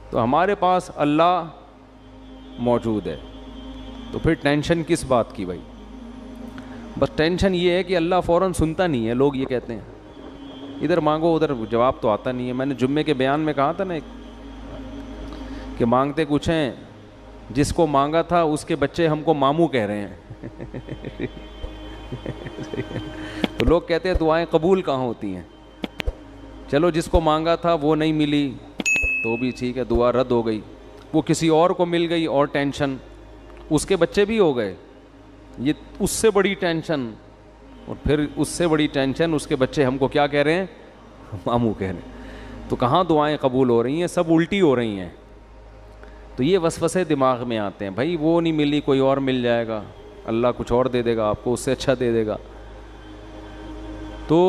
تو ہمارے پاس اللہ موجود ہے، تو پھر ٹینشن کس بات کی بھائی؟ بس ٹینشن یہ ہے کہ اللہ فوراً سنتا نہیں ہے. لوگ یہ کہتے ہیں ادھر مانگو ادھر جواب تو آتا نہیں ہے. میں نے جمعے کے بیان میں کہا تھا نا کہ مانگتے کچھ ہیں، جس کو مانگا تھا اس کے بچے ہم کو ماموں کہہ رہے ہیں. تو لوگ کہتے ہیں دعائیں قبول کہاں ہوتی ہیں. چلو جس کو مانگا تھا وہ نہیں ملی تو بھی ٹھیک ہے، دعا رد ہو گئی. وہ کسی اور کو مل گئی اور ٹینشن، اس کے بچے بھی ہو گئے، یہ اس سے بڑی ٹینشن. اور پھر اس سے بڑی ٹینشن اس کے بچے ہم کو کیا کہہ رہے ہیں؟ ماموں کہہ رہے ہیں. تو کہاں دعائیں قبول ہو رہی ہیں؟ سب الٹی ہو رہی ہیں. تو یہ وسوسے دماغ میں آتے ہیں، بھائی وہ نہیں ملی کوئی اور مل جائے گا، اللہ کچھ اور دے دے گا آپ کو، اس سے اچھا دے دے گا. تو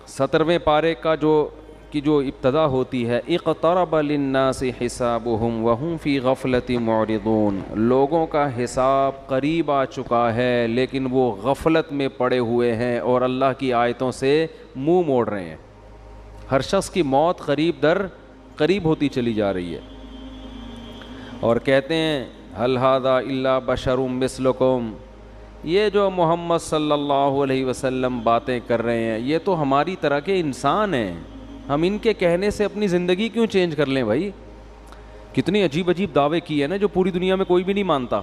17ویں پارے کا جو ابتدا ہوتی ہے، اقترب للناس حسابهم وهم فی غفلۃ معرضون، لوگوں کا حساب قریب آ چکا ہے لیکن وہ غفلت میں پڑے ہوئے ہیں اور اللہ کی آیتوں سے منہ موڑ رہے ہیں. ہر شخص کی موت قریب در قریب ہوتی چلی جا رہی ہے. اور کہتے ہیں هل هذا الا بشر مثلکم، یہ جو محمد صلی اللہ علیہ وسلم باتیں کر رہے ہیں یہ تو ہماری طرح کے انسان ہیں، ہم ان کے کہنے سے اپنی زندگی کیوں چینج کر لیں بھائی؟ کتنی عجیب عجیب دعوے کیے نا جو پوری دنیا میں کوئی بھی نہیں مانتا.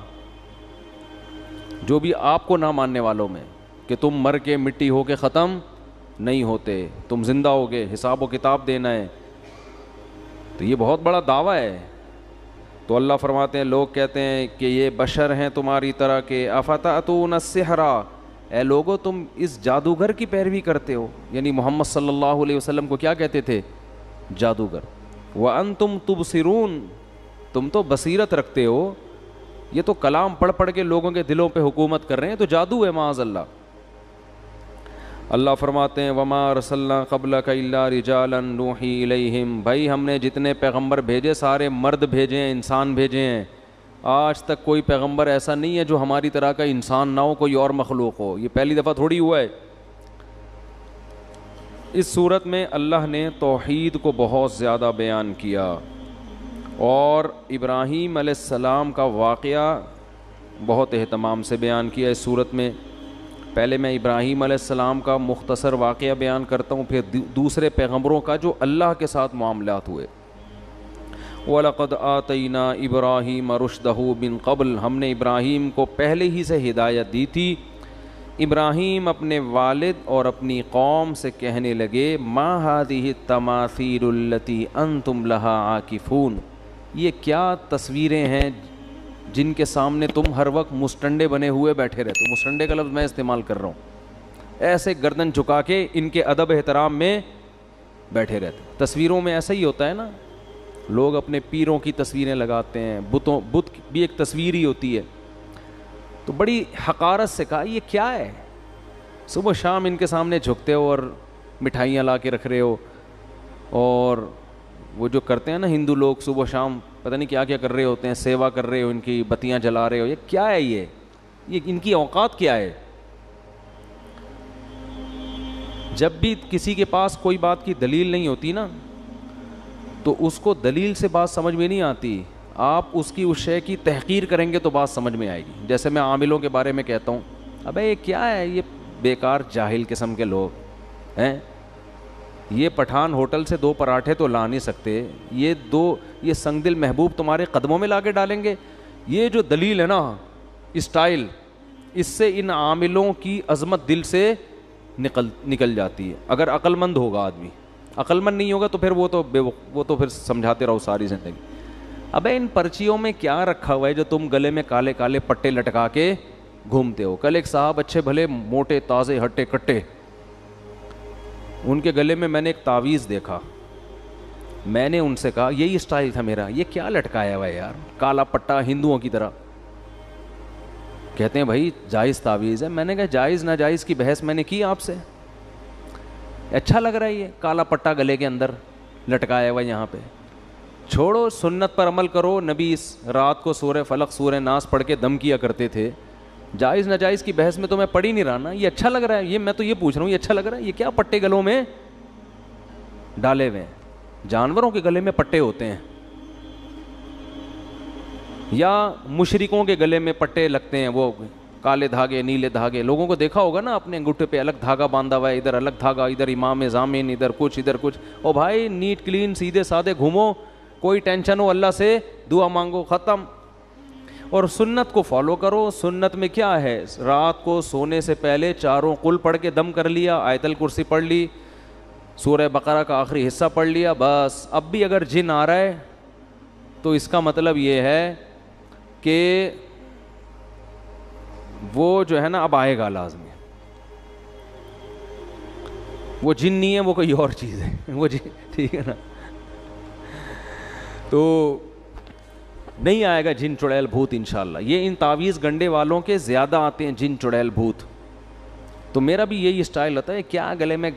جو بھی آپ کو نہ ماننے والوں میں کہ تم مر کے مٹی ہو کے ختم نہیں ہوتے، تم زندہ ہوگے، حساب و کتاب دینا ہے، تو یہ بہت بڑا دعویٰ ہے. تو اللہ فرماتے ہیں لوگ کہتے ہیں کہ یہ بشر ہیں تمہاری طرح کے، افتأتون السحر، اے لوگو تم اس جادوگر کی پیروی کرتے ہو. یعنی محمد صلی اللہ علیہ وسلم کو کیا کہتے تھے؟ جادوگر. وانتم تبصرون، تم تو بصیرت رکھتے ہو، یہ تو کلام پڑھ پڑھ کے لوگوں کے دلوں پہ حکومت کر رہے ہیں، تو جادو ہے معاذ اللہ. اللہ فرماتے ہیں وما ارسلنا قبلک الا رجالا نوحی الیہم، بھائی ہم نے جتنے پیغمبر بھیجے سارے مرد بھیجے ہیں، انسان بھیجے ہیں. آج تک کوئی پیغمبر ایسا نہیں ہے جو ہماری طرح کا انسان نہ ہو، کوئی اور مخلوق ہو. یہ پہلی دفعہ تھوڑی ہوا ہے. اس صورت میں اللہ نے توحید کو بہت زیادہ بیان کیا اور ابراہیم علیہ السلام کا واقعہ بہت اہتمام سے بیان کیا اس صورت میں. پہلے میں ابراہیم علیہ السلام کا مختصر واقعہ بیان کرتا ہوں، پھر دوسرے پیغمبروں کا جو اللہ کے ساتھ معاملات ہوئے. وَلَقَدْ آتَيْنَا إِبْرَاهِيمَ رُشْدَهُ مِن قَبْلُ، ہم نے ابراہیم کو پہلے ہی سے ہدایت دی تھی. ابراہیم اپنے والد اور اپنی قوم سے کہنے لگے ما هذه التماثيل التي أنتم لها عاكفون، یہ کیا تصویریں ہیں جن کے سامنے تم ہر وقت مسٹنڈے بنے ہوئے بیٹھے رہتے ہو. مسٹنڈے کا لفظ میں استعمال کر رہا ہوں، ایسے گردن جھکا کے ان کے ادب احترام میں بیٹھے رہتے. تصویروں میں ایسا ہی ہوتا ہے نا، لوگ اپنے پیروں کی تصویریں لگاتے ہیں، بت بھی ایک تصویر ہی ہوتی ہے. تو بڑی حقارت سے کہا یہ کیا ہے، صبح شام ان کے سامنے جھکتے ہو اور مٹھائیاں لا کے رکھ رہے ہو، اور وہ جو کرتے ہیں نا ہندو لوگ صبح شام پتہ نہیں کیا کیا کر رہے ہوتے ہیں، سیوا کر رہے ہو، ان کی بتیاں جلا رہے ہو، یہ کیا ہے، یہ ان کی اوقات کیا ہے. جب بھی کسی کے پاس کوئی بات کی دلیل نہیں ہوتی نا تو اس کو دلیل سے بات سمجھ میں نہیں آتی، آپ اس کی اس شے کی تحقیر کریں گے تو بات سمجھ میں آئے گی. جیسے میں عاملوں کے بارے میں کہتا ہوں ابے یہ کیا ہے، یہ بیکار جاہل قسم کے لوگ ہیں، یہ پٹھان ہوٹل سے 2 پراٹھے تو لا نہیں سکتے، یہ سنگ دل محبوب تمہارے قدموں میں لا کے ڈالیں گے. یہ جو دلیل ہے نا، اسٹائل، اس سے ان عاملوں کی عظمت دل سے نکل جاتی ہے. اگر عقل مند ہوگا آدمی، عقل مند نہیں ہوگا تو پھر وہ تو پھر سمجھاتے رہو ساری زندگی. ابے ان پرچیوں میں کیا رکھا ہوا ہے جو تم گلے میں کالے کالے پٹے لٹکا کے گھومتے ہو. کل ایک صاحب اچھے بھلے موٹے تازے ہٹے کٹے، ان کے گلے میں نے ایک تعویذ دیکھا، میں نے ان سے کہا یہی اسٹائل تھا میرا، یہ کیا لٹکایا ہوا ہے یار، کالا پٹا ہندوؤں کی طرح. کہتے ہیں بھائی جائز تعویذ ہے. میں نے کہا جائز ناجائز کی بحث میں نے کی آپ سے، اچھا لگ رہا ہے یہ کالا پٹا گلے کے اندر لٹکایا ہوا یہاں پہ. چھوڑو، سنت پر عمل کرو. نبی اس رات کو سورہ فلق سورہ ناس پڑھ کے دم کیا کرتے تھے. جائز ناجائز کی بحث میں تو میں پڑھ ہی نہیں رہا نا. یہ اچھا لگ رہا ہے، یہ میں تو یہ پوچھ رہا ہوں یہ اچھا لگ رہا ہے، یہ کیا پٹے گلوں میں ڈالے ہوئے ہیں؟ جانوروں کے گلے میں پٹے ہوتے ہیں، یا مشرکوں کے گلے میں پٹے لگتے ہیں، وہ کالے دھاگے نیلے دھاگے، لوگوں کو دیکھا ہوگا نا اپنے انگوٹھے پہ الگ دھاگا باندھا ہوا ہے، ادھر الگ دھاگا، ادھر امام ضامن، ادھر کچھ ادھر کچھ. او بھائی نیٹ کلین سیدھے سادے گھومو، کوئی ٹینشن ہو اللہ سے دعا مانگو، ختم. اور سنت کو فالو کرو. سنت میں کیا ہے؟ رات کو سونے سے پہلے چاروں قل پڑھ کے دم کر لیا، آیت الکرسی پڑھ لی، سورہ بقرہ کا آخری حصہ پڑھ لیا، بس. اب بھی اگر جن آ رہا ہے تو اس کا مطلب یہ ہے کہ وہ جو ہے نا اب آئے گا لازمی. وہ جن نہیں ہے، وہ کوئی اور چیز ہے وہ جن، ٹھیک ہے نا. تو نہیں آئے گا جن چڑیل بھوت انشاءاللہ. یہ ان تعویذ گنڈے والوں کے زیادہ آتے ہیں جن چڑیل بھوت. تو میرا بھی یہی اسٹائل ہوتا ہے، کیا گلے میں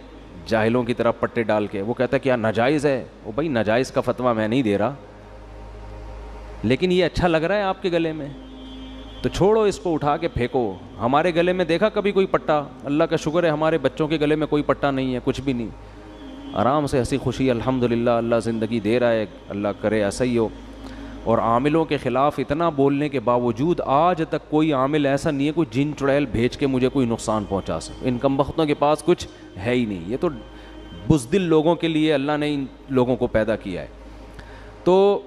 جاہلوں کی طرح پٹے ڈال کے. وہ کہتا ہے کیا ناجائز ہے؟ وہ بھائی ناجائز کا فتویٰ میں نہیں دے رہا، لیکن یہ اچھا لگ رہا ہے آپ کے گلے میں تو چھوڑو، اس کو اٹھا کے پھینکو. ہمارے گلے میں دیکھا کبھی کوئی پٹا؟ اللہ کا شکر ہے ہمارے بچوں کے گلے میں کوئی پٹا نہیں ہے، کچھ بھی نہیں. آرام سے ہنسی خوشی الحمدللہ اللہ زندگی دے رہا ہے، اللہ کرے ایسا ہی ہو. اور عاملوں کے خلاف اتنا بولنے کے باوجود آج تک کوئی عامل ایسا نہیں ہے کوئی جن چڑیل بھیج کے مجھے کوئی نقصان پہنچا سکے. ان کم بختوں کے پاس کچھ ہے ہی نہیں. یہ تو بزدل لوگوں کے لیے اللہ نے ان لوگوں کو پیدا کیا ہے. تو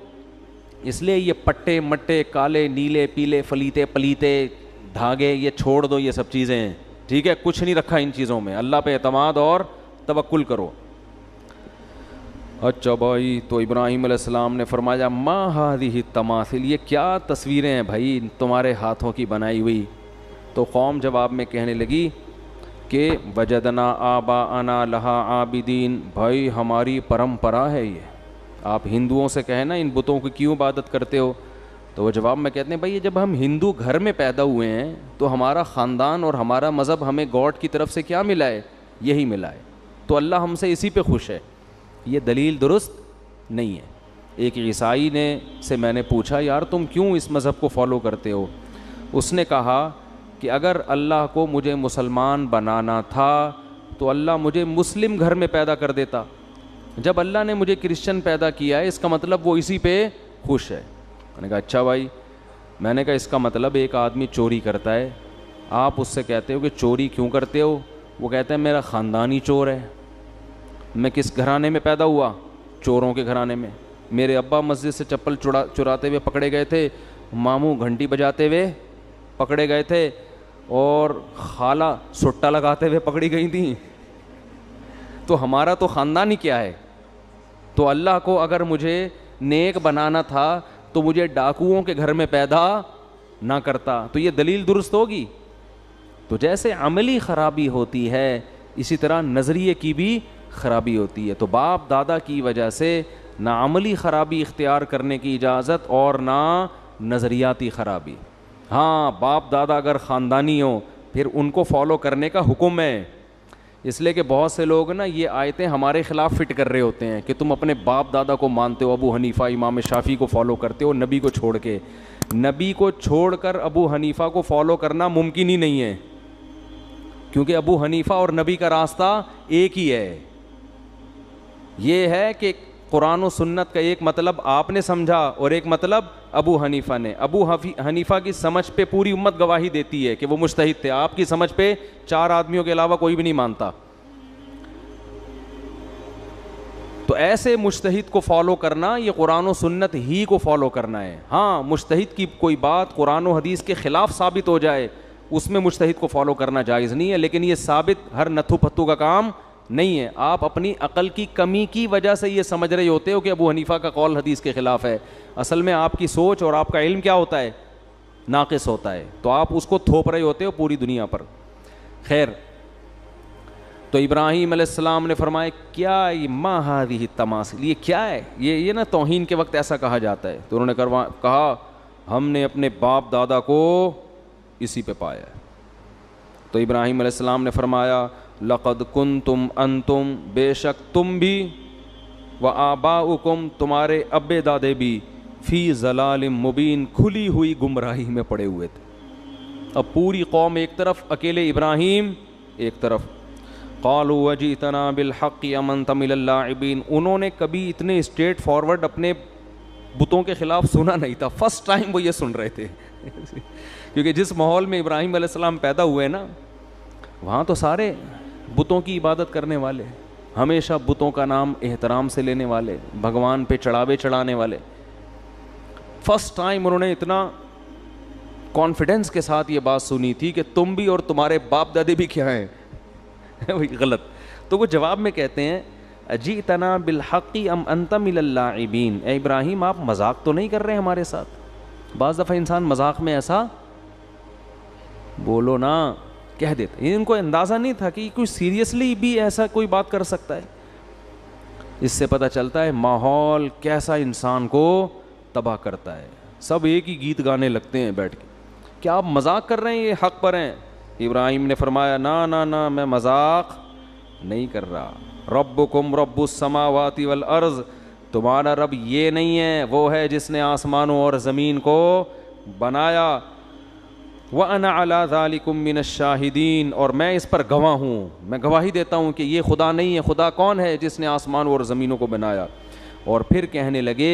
اس لیے یہ پٹے مٹے کالے نیلے پیلے فلیتے پلیتے دھاگے یہ چھوڑ دو، یہ سب چیزیں ہیں، ٹھیک ہے. کچھ نہیں رکھا ان چیزوں میں، اللہ پہ اعتماد اور توکل کرو. اچھا بھائی، تو ابراہیم علیہ السلام نے فرمایا ما ہذہ التماثیل، یہ کیا تصویریں ہیں بھائی تمہارے ہاتھوں کی بنائی ہوئی؟ تو قوم جواب میں کہنے لگی کہ وجدنا آباءنا لہا عابدین، بھائی ہماری پرمپرا ہے یہ. آپ ہندوؤں سے کہیں نا ان بتوں کی کیوں عبادت کرتے ہو؟ تو وہ جواب میں کہتے ہیں بھائی یہ جب ہم ہندو گھر میں پیدا ہوئے ہیں تو ہمارا خاندان اور ہمارا مذہب ہمیں گاڈ کی طرف سے کیا ملا ہے؟ یہی ملا ہے، تو اللہ ہم سے اسی پہ خوش ہے. یہ دلیل درست نہیں ہے. ایک عیسائی سے میں نے پوچھا یار تم کیوں اس مذہب کو فالو کرتے ہو؟ اس نے کہا کہ اگر اللہ کو مجھے مسلمان بنانا تھا تو اللہ مجھے مسلم گھر میں پیدا کر دیتا. جب اللہ نے مجھے کرسچن پیدا کیا ہے اس کا مطلب وہ اسی پہ خوش ہے. میں نے کہا اچھا بھائی. میں نے کہا اس کا مطلب ایک آدمی چوری کرتا ہے، آپ اس سے کہتے ہو کہ چوری کیوں کرتے ہو؟ وہ کہتے ہیں میرا خاندان ہی چور ہے. میں کس گھرانے میں پیدا ہوا؟ چوروں کے گھرانے میں. میرے ابا مسجد سے چپل چراتے ہوئے پکڑے گئے تھے، ماموں گھنٹی بجاتے ہوئے پکڑے گئے تھے، اور خالہ سٹا لگاتے ہوئے پکڑی گئی تھیں. تو ہمارا تو خاندان ہی کیا ہے. تو اللہ کو اگر مجھے نیک بنانا تھا تو مجھے ڈاکوؤں کے گھر میں پیدا نہ کرتا. تو یہ دلیل درست ہوگی؟ تو جیسے عملی خرابی ہوتی ہے اسی طرح نظریے کی بھی خرابی ہوتی ہے. تو باپ دادا کی وجہ سے نہ عملی خرابی اختیار کرنے کی اجازت اور نہ نظریاتی خرابی. ہاں باپ دادا اگر خاندانی ہوں پھر ان کو فالو کرنے کا حکم ہے. اس لیے کہ بہت سے لوگ نا یہ آیتیں ہمارے خلاف فٹ کر رہے ہوتے ہیں کہ تم اپنے باپ دادا کو مانتے ہو، ابو حنیفہ امام شافعی کو فالو کرتے ہو نبی کو چھوڑ کے. نبی کو چھوڑ کر ابو حنیفہ کو فالو کرنا ممکن ہی نہیں ہے، کیونکہ ابو حنیفہ اور نبی کا راستہ ایک ہی ہے. یہ ہے کہ قرآن و سنت کا ایک مطلب آپ نے سمجھا اور ایک مطلب ابو حنیفہ نے. ابو حنیفہ کی سمجھ پہ پوری امت گواہی دیتی ہے کہ وہ مجتہد تھے، آپ کی سمجھ پہ 4 آدمیوں کے علاوہ کوئی بھی نہیں مانتا. تو ایسے مجتہد کو فالو کرنا یہ قرآن و سنت ہی کو فالو کرنا ہے. ہاں مجتہد کی کوئی بات قرآن و حدیث کے خلاف ثابت ہو جائے اس میں مجتہد کو فالو کرنا جائز نہیں ہے، لیکن یہ ثابت ہر نتھو پتھو کا کام نہیں ہے. آپ اپنی عقل کی کمی کی وجہ سے یہ سمجھ رہے ہوتے ہو کہ ابو حنیفہ کا قول حدیث کے خلاف ہے. اصل میں آپ کی سوچ اور آپ کا علم کیا ہوتا ہے؟ ناقص ہوتا ہے. تو آپ اس کو تھوپ رہے ہوتے ہو پوری دنیا پر. خیر، تو ابراہیم علیہ السلام نے فرمایا کیا یہ ما ہذہ التماثیل، یہ کیا ہے؟ یہ نا توہین کے وقت ایسا کہا جاتا ہے. تو انہوں نے کہا ہم نے اپنے باپ دادا کو اسی پہ پایا ہے. تو ابراہیم علیہ السلام نے فرمایا لقد کنتم انتم، بے شک تم بھی، و آباؤکم تمہارے ابے دادے بھی، فی ضلال مبین کھلی ہوئی گمراہی میں پڑے ہوئے تھے. اب پوری قوم ایک طرف، اکیلے ابراہیم ایک طرف. قالوا وجئتنا بالحق ام انت من اللاعبین، انہوں نے کبھی اتنے اسٹریٹ فارورڈ اپنے بتوں کے خلاف سنا نہیں تھا، فرسٹ ٹائم وہ یہ سن رہے تھے کیونکہ جس ماحول میں ابراہیم علیہ السلام پیدا ہوئے نا، وہاں تو سارے بتوں کی عبادت کرنے والے، ہمیشہ بتوں کا نام احترام سے لینے والے، بھگوان پہ چڑھاوے چڑھانے والے. فرسٹ ٹائم انہوں نے اتنا کانفیڈنس کے ساتھ یہ بات سنی تھی کہ تم بھی اور تمہارے باپ دادے بھی کیا ہیں وہی غلط. تو وہ جواب میں کہتے ہیں اجئتنا بالحق ام انت من اللاعبین، اے ابراہیم آپ مذاق تو نہیں کر رہے ہمارے ساتھ؟ بعض دفعہ انسان مذاق میں ایسا بولو نا کہہ دیتا. ان کو اندازہ نہیں تھا کہ کوئی سیریسلی بھی ایسا کوئی بات کر سکتا ہے. اس سے پتہ چلتا ہے ماحول کیسا انسان کو تباہ کرتا ہے. سب ایک ہی گیت گانے لگتے ہیں بیٹھ کے. کیا آپ مذاق کر رہے ہیں؟ یہ حق پر ہیں. ابراہیم نے فرمایا نا میں مذاق نہیں کر رہا. ربکم رب السماوات والارض، تمہارا رب یہ نہیں ہے، وہ ہے جس نے آسمانوں اور زمین کو بنایا. وَأَنَا عَلَىٰ ذَلِكُم مِّنَ الشَّاهِدِينَ، اور میں اس پر گواہ ہوں، میں گواہی دیتا ہوں کہ یہ خدا نہیں ہے. خدا کون ہے؟ جس نے آسمانوں اور زمینوں کو بنایا. اور پھر کہنے لگے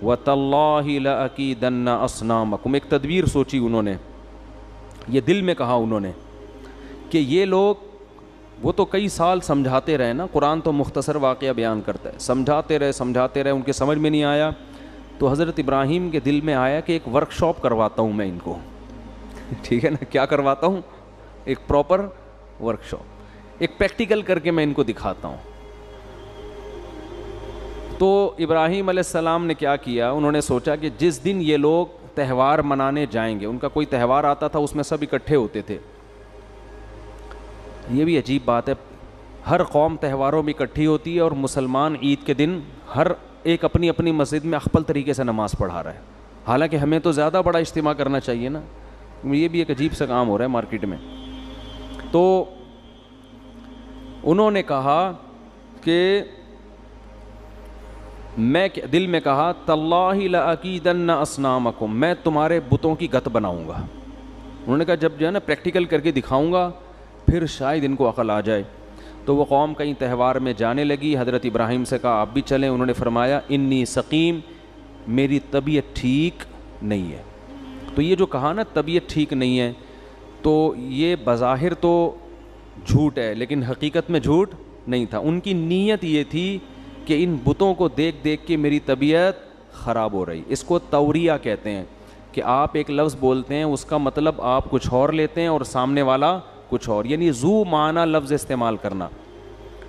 وَتَاللَّهِ لَأَكِيدَنَّ أَصْنَامَكُمْ. ایک تدبیر سوچی انہوں نے، یہ دل میں کہا انہوں نے کہ یہ لوگ، وہ تو کئی سال سمجھاتے رہے نا، قرآن تو مختصر واقعہ بیان کرتا ہے، سمجھاتے رہے، ان کے سمجھ میں نہیں آیا. تو حضرت ابراہیم کے دل میں آیا کہ ایک ورک شاپ کرواتا ہوں میں ان کو. ٹھیک ہے نا، کیا کرواتا ہوں؟ ایک پراپر ورک شاپ، ایک پریکٹیکل کر کے میں ان کو دکھاتا ہوں. تو ابراہیم علیہ السلام نے کیا کیا، انہوں نے سوچا کہ جس دن یہ لوگ تہوار منانے جائیں گے، ان کا کوئی تہوار آتا تھا اس میں سب اکٹھے ہوتے تھے. یہ بھی عجیب بات ہے، ہر قوم تہواروں میں اکٹھی ہوتی ہے اور مسلمان عید کے دن ہر ایک اپنی اپنی مسجد میں اخپل طریقے سے نماز پڑھا رہا ہے. حالانکہ ہمیں تو زیادہ بڑا اجتماع کرنا چاہیے نا. یہ بھی ایک عجیب سا کام ہو رہا ہے مارکیٹ میں. تو انہوں نے کہا کہ میں دل میں کہا تاللہ لأکیدن اصنامکم، میں تمہارے بتوں کی گت بناؤں گا. انہوں نے کہا جب جو ہے نا پریکٹیکل کر کے دکھاؤں گا پھر شاید ان کو عقل آ جائے. تو وہ قوم کہیں تہوار میں جانے لگی. حضرت ابراہیم سے کہا آپ بھی چلیں. انہوں نے فرمایا انی سقیم، میری طبیعت ٹھیک نہیں ہے. تو یہ جو کہا نا طبیعت ٹھیک نہیں ہے، تو یہ بظاہر تو جھوٹ ہے لیکن حقیقت میں جھوٹ نہیں تھا. ان کی نیت یہ تھی کہ ان بتوں کو دیکھ دیکھ کے میری طبیعت خراب ہو رہی. اس کو توریہ کہتے ہیں کہ آپ ایک لفظ بولتے ہیں اس کا مطلب آپ کچھ اور لیتے ہیں اور سامنے والا کچھ اور، یعنی ذو معنی لفظ استعمال کرنا.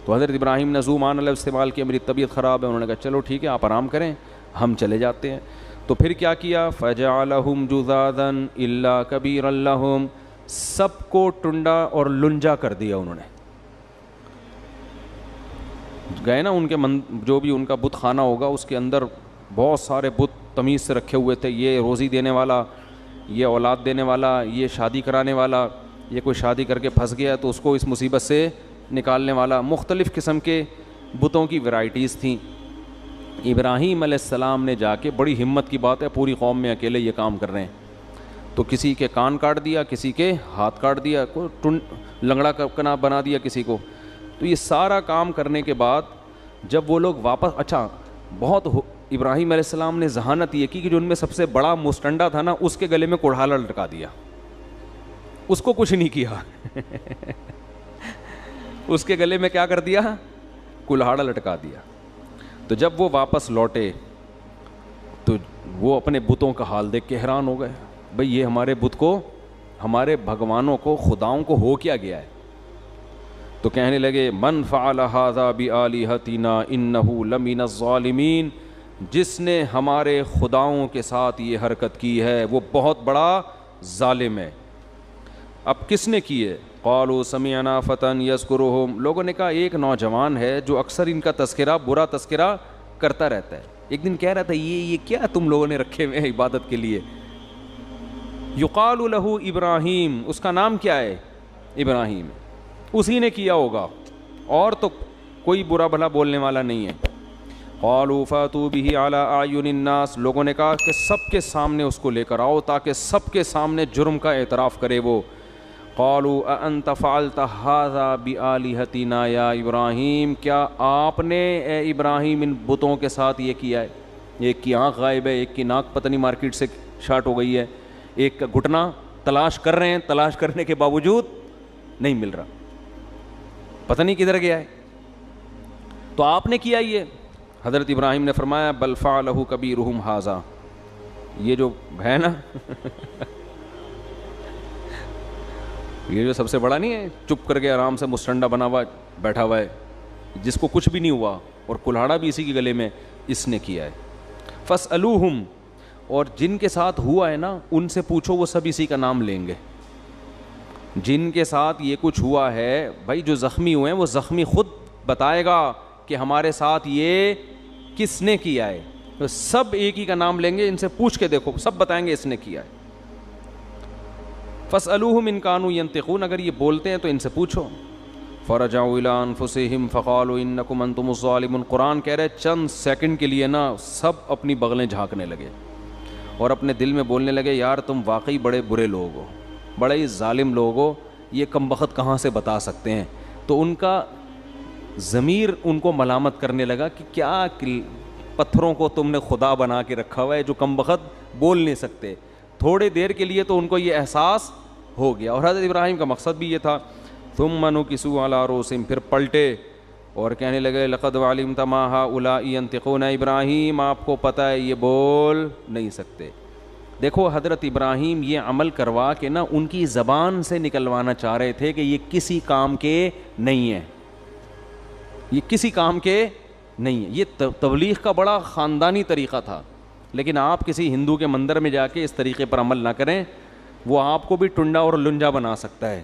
تو حضرت ابراہیم نے ذو معنی لفظ استعمال کیا، میری طبیعت خراب ہے. انہوں نے کہا چلو ٹھیک ہے آپ آرام کریں، ہم چلے جاتے ہیں. تو پھر کیا کیا، فَجَعَلَهُمْ جُذَاذًا إِلَّا كَبِيرًا لَهُمْ، سب کو ٹنڈا اور لنجا کر دیا. انہوں نے گئے نا ان کے جو بھی ان کا بت خانہ ہوگا اس کے اندر بہت سارے بت تمیز سے رکھے ہوئے تھے. یہ روزی دینے والا، یہ اولاد دینے والا، یہ شادی کرانے والا، یہ کوئی شادی کر کے پھنس گیا تو اس کو اس مصیبت سے نکالنے والا. مختلف قسم کے بتوں کی ورائٹیز تھیں. ابراہیم علیہ السلام نے جا کے، بڑی ہمت کی بات ہے، پوری قوم میں اکیلے یہ کام کر رہے ہیں، تو کسی کے کان کاٹ دیا، کسی کے ہاتھ کاٹ دیا، کوئی لنگڑا کنا بنا دیا کسی کو. تو یہ سارا کام کرنے کے بعد جب وہ لوگ واپس، اچھا بہت ابراہیم علیہ السلام نے ذہانت یہ کی کہ جو ان میں سب سے بڑا مستنڈا تھا نا اس کے گلے میں کوڑھالا لٹکا دیا. اس کو کچھ نہیں کیا اس کے گلے میں کیا کر دیا، کلہاڑا لٹکا دیا. تو جب وہ واپس لوٹے تو وہ اپنے بتوں کا حال دیکھ کے حیران ہو گئے. بھئی یہ ہمارے بت کو، ہمارے بھگوانوں کو، خداؤں کو ہو کیا گیا ہے. تو کہنے لگے من فعل ھذا بآلہتنا انہ لمن الظالمین، جس نے ہمارے خداؤں کے ساتھ یہ حرکت کی ہے وہ بہت بڑا ظالم ہے. اب کس نے کی ہے؟ قالوا سمعنا فتى یذکرہم، لوگوں نے کہا ایک نوجوان ہے جو اکثر ان کا تذکرہ، برا تذکرہ کرتا رہتا ہے. ایک دن کہہ رہا تھا یہ کیا تم لوگوں نے رکھے ہوئے ہیں عبادت کے لیے. یقال لہ ابراہیم، اس کا نام کیا ہے؟ ابراہیم. اسی نے کیا ہوگا اور تو کوئی برا بھلا بولنے والا نہیں ہے. قالوا فاتوا به علی اعین الناس، لوگوں نے کہا کہ سب کے سامنے اس کو لے کر آؤ تاکہ سب کے سامنے جرم کا اعتراف کرے وہ. قالوا اانت فعلت ھذا بآلہتنا یا ابراہیم، کیا آپ نے اے ابراہیم ان بتوں کے ساتھ یہ کیا ہے؟ ایک کی آنکھ غائب ہے, ایک کی ناک پتہ نہیں مارکیٹ سے شارٹ ہو گئی ہے, ایک کا گھٹنا تلاش کر رہے ہیں, تلاش کرنے کے باوجود نہیں مل رہا, پتہ نہیں کدھر گیا ہے. تو آپ نے کیا یہ؟ حضرت ابراہیم نے فرمایا بل فعلہ کبیرہم ھذا, یہ جو ہے نا یہ جو سب سے بڑا نہیں ہے, چپ کر کے آرام سے مستنڈا بنا ہوا بیٹھا ہوا ہے, جس کو کچھ بھی نہیں ہوا اور کلہاڑا بھی اسی کے گلے میں, اس نے کیا ہے. فاسألوہم, اور جن کے ساتھ ہوا ہے نا ان سے پوچھو, وہ سب اسی کا نام لیں گے. جن کے ساتھ یہ کچھ ہوا ہے بھائی, جو زخمی ہوئے ہیں وہ زخمی خود بتائے گا کہ ہمارے ساتھ یہ کس نے کیا ہے. تو سب ایک ہی کا نام لیں گے, ان سے پوچھ کے دیکھو, سب بتائیں گے اس نے کیا ہے. فاسألوہم ان کانوا ینطقون, اگر یہ بولتے ہیں تو ان سے پوچھو. فرجعوا الی انفسہم فقالوا انکم انتم الظالمون. قرآن کہہ رہے چند سیکنڈ کے لیے نا سب اپنی بغلیں جھانکنے لگے اور اپنے دل میں بولنے لگے یار تم واقعی بڑے برے لوگ ہو, بڑے ہی ظالم لوگ ہو, یہ کمبخت کہاں سے بتا سکتے ہیں. تو ان کا ضمیر ان کو ملامت کرنے لگا کہ کیا پتھروں کو تم نے خدا بنا کے رکھا ہوا ہے جو کمبخت بول نہیں سکتے. تھوڑے دیر کے لیے تو ان کو یہ احساس ہو گیا, اور حضرت ابراہیم کا مقصد بھی یہ تھا. ثم نکسوا علی رؤوسہم, پھر پلٹے اور کہنے لگے لقد علمت ما هؤلاء ينطقون. ابراہیم آپ کو پتہ ہے یہ بول نہیں سکتے. دیکھو حضرت ابراہیم یہ عمل کروا کے نا ان کی زبان سے نکلوانا چاہ رہے تھے کہ یہ کسی کام کے نہیں ہیں, یہ کسی کام کے نہیں ہیں. یہ تبلیغ کا بڑا خاندانی طریقہ تھا, لیکن آپ کسی ہندو کے مندر میں جا کے اس طریقے پر عمل نہ کریں, وہ آپ کو بھی ٹنڈا اور لنجا بنا سکتا ہے.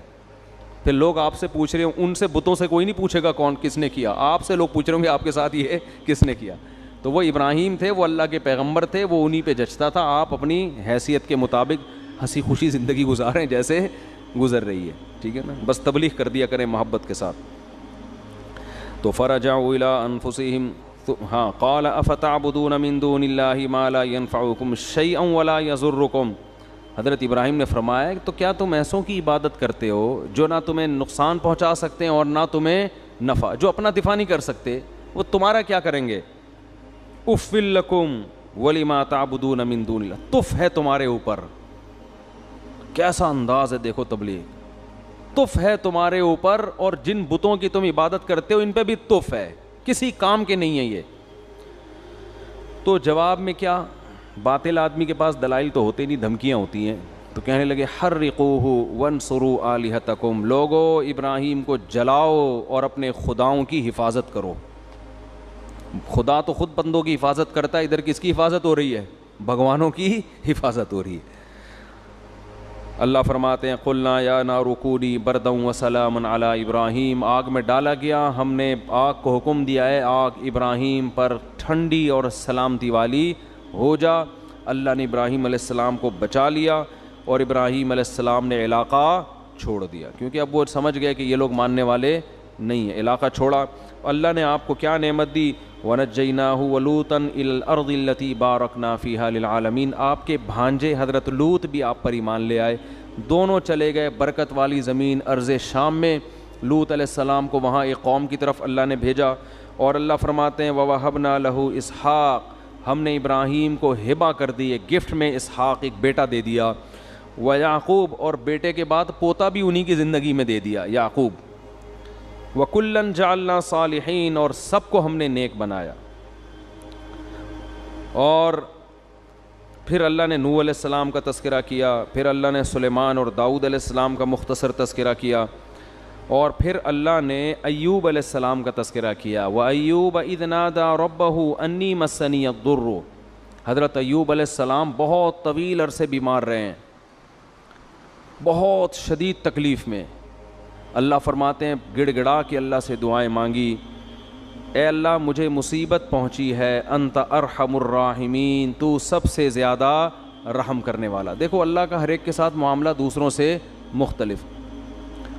پھر لوگ آپ سے پوچھ رہے ہوں, ان سے بتوں سے کوئی نہیں پوچھے گا کون کس نے کیا, آپ سے لوگ پوچھ رہے ہوں گے آپ کے ساتھ یہ کس نے کیا. تو وہ ابراہیم تھے, وہ اللہ کے پیغمبر تھے, وہ انہی پہ جچتا تھا. آپ اپنی حیثیت کے مطابق ہنسی خوشی زندگی گزاریں جیسے گزر رہی ہے, ٹھیک ہے نا, بس تبلیغ کر دیا کریں محبت کے ساتھ. تو فرجعوا الی انفسہم, ہاں, قال افتعبدون من دون اللہ ما لا ينفعکم شیئا ولا یضرکم. حضرت ابراہیم نے فرمایا تو کیا تم ایسوں کی عبادت کرتے ہو جو نہ تمہیں نقصان پہنچا سکتے ہیں اور نہ تمہیں نفع, جو اپنا دفاع نہیں کر سکتے, وہ تمہارا کیا کریں گے. اف لکم ولما تعبدون من دون اللہ, تف ہے تمہارے اوپر. کیسا انداز ہے دیکھو تبلیغ, تف ہے تمہارے اوپر, اور جن بتوں کی تم عبادت کرتے ہو ان پہ بھی تف ہے, کسی کام کے نہیں ہے یہ. تو جواب میں کیا, باطل آدمی کے پاس دلائل تو ہوتے نہیں, دھمکیاں ہوتی ہیں. تو کہنے لگے حرقوہ وانصروا آلہتکم, لوگو ابراہیم کو جلاؤ اور اپنے خداؤں کی حفاظت کرو. خدا تو خود بندوں کی حفاظت کرتا ہے, ادھر کس کی حفاظت ہو رہی ہے, بھگوانوں کی حفاظت ہو رہی ہے. اللہ فرماتے ہیں قلنا یا نار کونی بردا وسلاما علی ابراہیم, آگ میں ڈالا گیا, ہم نے آگ کو حکم دیا ہے آگ ابراہیم پر ٹھنڈی اور سلامتی والی ہو جا. اللہ نے ابراہیم علیہ السلام کو بچا لیا اور ابراہیم علیہ السلام نے علاقہ چھوڑ دیا, کیونکہ اب وہ سمجھ گئے کہ یہ لوگ ماننے والے نہیں ہیں. علاقہ چھوڑا. اللہ نے آپ کو کیا نعمت دی, وَنَجَّيْنَاهُ وَلُوطًا إِلَى الْأَرْضِ الَّتِي بَارَكْنَا فِيهَا لِلْعَالَمِينَ. آپ کے بھانجے حضرت لوط بھی آپ پر ایمان لے آئے, دونوں چلے گئے برکت والی زمین ارض شام میں. لوط علیہ السلام کو وہاں ایک قوم کی طرف اللہ نے بھیجا, اور اللہ فرماتے ہیں وَوَهَبْنَا لَهُ إِسْحَاقَ, ہم نے ابراہیم کو ہبہ کر دی, ایک گفٹ میں اسحاق ایک بیٹا دے دیا. وَيَعْقُوب, اور بیٹے کے بعد پوتا بھی انہی کی زندگی میں دے دیا یعقوب. وَكُلًّا جَعَلْنَا صَالِحِينَ, اور سب کو ہم نے نیک بنایا. اور پھر اللہ نے نوح علیہ السلام کا تذکرہ کیا, پھر اللہ نے سلیمان اور داؤد علیہ السلام کا مختصر تذکرہ کیا, اور پھر اللہ نے ایوب علیہ السلام کا تذکرہ کیا. وَأَيُّوبَ إِذْ نَادَى رَبَّهُ أَنِّي مَسَّنِيَ الضُّرُّ. حضرت ایوب علیہ السلام بہت طویل عرصے بیمار رہے ہیں, بہت شدید تکلیف میں. اللہ فرماتے ہیں گڑ گڑا کے اللہ سے دعائیں مانگی, اے اللہ مجھے مصیبت پہنچی ہے, انت ارحم الراحمین, تو سب سے زیادہ رحم کرنے والا. دیکھو اللہ کا ہر ایک کے ساتھ معاملہ دوسروں سے مختلف.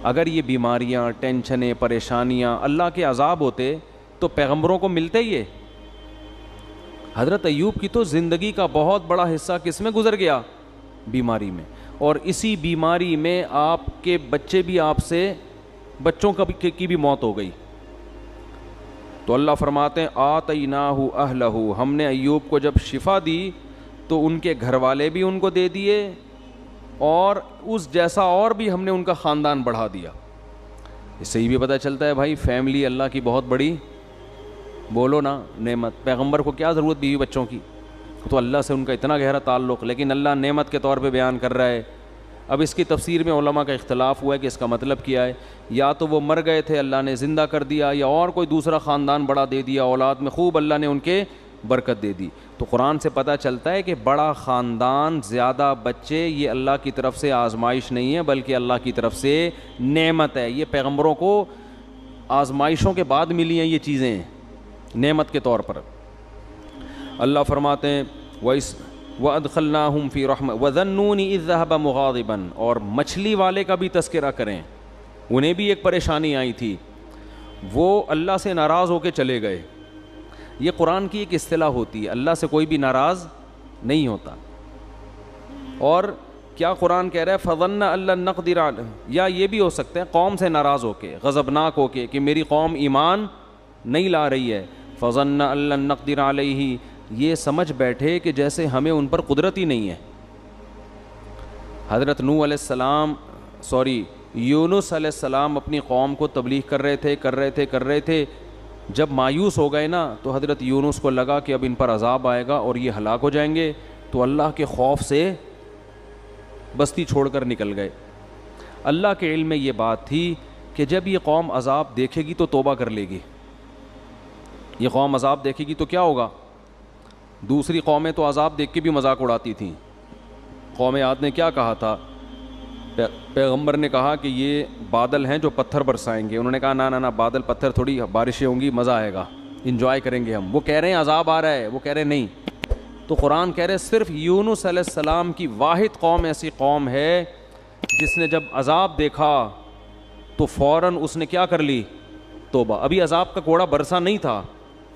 اگر یہ بیماریاں, ٹینشنیں, پریشانیاں اللہ کے عذاب ہوتے تو پیغمبروں کو ملتے ہی. حضرت ایوب کی تو زندگی کا بہت بڑا حصہ کس میں گزر گیا, بیماری میں, اور اسی بیماری میں آپ کے بچے بھی آپ سے, بچوں کی بھی موت ہو گئی. تو اللہ فرماتے ہیں آتیناہ اہلہ، ہم نے ایوب کو جب شفا دی تو ان کے گھر والے بھی ان کو دے دیے اور اس جیسا اور بھی ہم نے ان کا خاندان بڑھا دیا۔ اس سے یہ بھی پتہ چلتا ہے بھائی فیملی اللہ کی بہت بڑی، بولو نا، نعمت۔ پیغمبر کو کیا ضرورت بیوی بچوں کی، تو اللہ سے ان کا اتنا گہرا تعلق، لیکن اللہ نعمت کے طور پہ بیان کر رہا ہے۔ اب اس کی تفسیر میں علماء کا اختلاف ہوا ہے کہ اس کا مطلب کیا ہے، یا تو وہ مر گئے تھے اللہ نے زندہ کر دیا، یا اور کوئی دوسرا خاندان بڑا دے دیا، اولاد میں خوب اللہ نے ان کے برکت دے دی۔ تو قرآن سے پتہ چلتا ہے کہ بڑا خاندان، زیادہ بچے، یہ اللہ کی طرف سے آزمائش نہیں ہے بلکہ اللہ کی طرف سے نعمت ہے۔ یہ پیغمبروں کو آزمائشوں کے بعد ملی ہیں یہ چیزیں نعمت کے طور پر۔ اللہ فرماتے ہیں وَأَدْخَلْنَاهُمْ فِي رَحْمَةٍ وَظَنُّونِ إِذْ ذَهَبَ مُغَاضِبًا، اور مچھلی والے کا بھی تذکرہ کریں، انہیں بھی ایک پریشانی آئی تھی، وہ اللہ سے ناراض ہو کے چلے گئے۔ یہ قرآن کی ایک اصطلاح ہوتی ہے، اللہ سے کوئی بھی ناراض نہیں ہوتا۔ اور کیا قرآن کہہ رہا ہے فَظَنَّ أَن لَّن نَّقْدِرَ عَلَيْهِ، یا یہ بھی ہو سکتا ہے قوم سے ناراض ہو کے، غضبناک ہو کے کہ میری قوم ایمان نہیں لا رہی ہے۔ فَظَنَّ أَن لَّن نَّقْدِرَ عَلَيْهِ، یہ سمجھ بیٹھے کہ جیسے ہمیں ان پر قدرت ہی نہیں ہے۔ حضرت نوح علیہ السلام یونس علیہ السلام اپنی قوم کو تبلیغ کر رہے تھے، جب مایوس ہو گئے نا تو حضرت یونس کو لگا کہ اب ان پر عذاب آئے گا اور یہ ہلاک ہو جائیں گے، تو اللہ کے خوف سے بستی چھوڑ کر نکل گئے۔ اللہ کے علم میں یہ بات تھی کہ جب یہ قوم عذاب دیکھے گی تو توبہ کر لے گی، یہ قوم عذاب دیکھے گی تو کیا ہوگا؟ دوسری قومیں تو عذاب دیکھ کے بھی مذاق اڑاتی تھیں۔ قوم عاد نے کیا کہا تھا؟ پیغمبر نے کہا کہ یہ بادل ہیں جو پتھر برسائیں گے، انہوں نے کہا نہ بادل پتھر تھوڑی، بارشیں ہوں گی، مزہ آئے گا، انجوائے کریں گے ہم۔ وہ کہہ رہے ہیں عذاب آ رہا ہے، وہ کہہ رہے ہیں نہیں۔ تو قرآن کہہ رہے صرف یونس علیہ السلام کی واحد قوم ایسی قوم ہے جس نے جب عذاب دیکھا تو فوراً اس نے کیا کر لی؟ توبہ۔ ابھی عذاب کا کوڑا برسا نہیں تھا،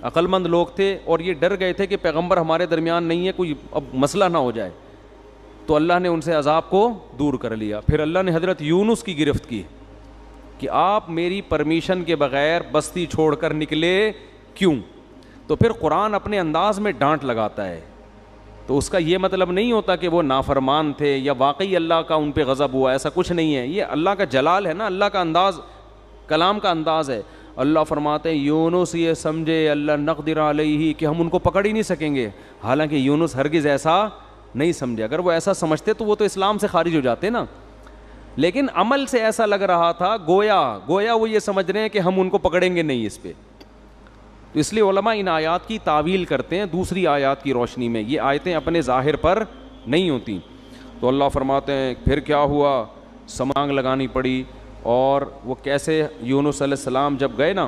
عقل مند لوگ تھے اور یہ ڈر گئے تھے کہ پیغمبر ہمارے درمیان نہیں ہے، کوئی اب مسئلہ نہ ہو جائے، تو اللہ نے ان سے عذاب کو دور کر لیا۔ پھر اللہ نے حضرت یونس کی گرفت کی کہ آپ میری پرمیشن کے بغیر بستی چھوڑ کر نکلے کیوں؟ تو پھر قرآن اپنے انداز میں ڈانٹ لگاتا ہے، تو اس کا یہ مطلب نہیں ہوتا کہ وہ نافرمان تھے یا واقعی اللہ کا ان پہ غضب ہوا، ایسا کچھ نہیں ہے۔ یہ اللہ کا جلال ہے نا، اللہ کا انداز، کلام کا انداز ہے۔ اللہ فرماتے ہیں یونس یہ سمجھے اللہ نقدر علیہ کہ ہم ان کو پکڑ ہی نہیں سکیں گے، حالانکہ یونس ہرگز ایسا نہیں سمجھے۔ اگر وہ ایسا سمجھتے تو وہ تو اسلام سے خارج ہو جاتے نا، لیکن عمل سے ایسا لگ رہا تھا گویا وہ یہ سمجھ رہے ہیں کہ ہم ان کو پکڑیں گے نہیں اس پہ۔ تو اس لیے علماء ان آیات کی تعویل کرتے ہیں دوسری آیات کی روشنی میں، یہ آیتیں اپنے ظاہر پر نہیں ہوتی۔ تو اللہ فرماتے ہیں پھر کیا ہوا، سمانگ لگانی پڑی، اور وہ کیسے؟ یونس علیہ السلام جب گئے نا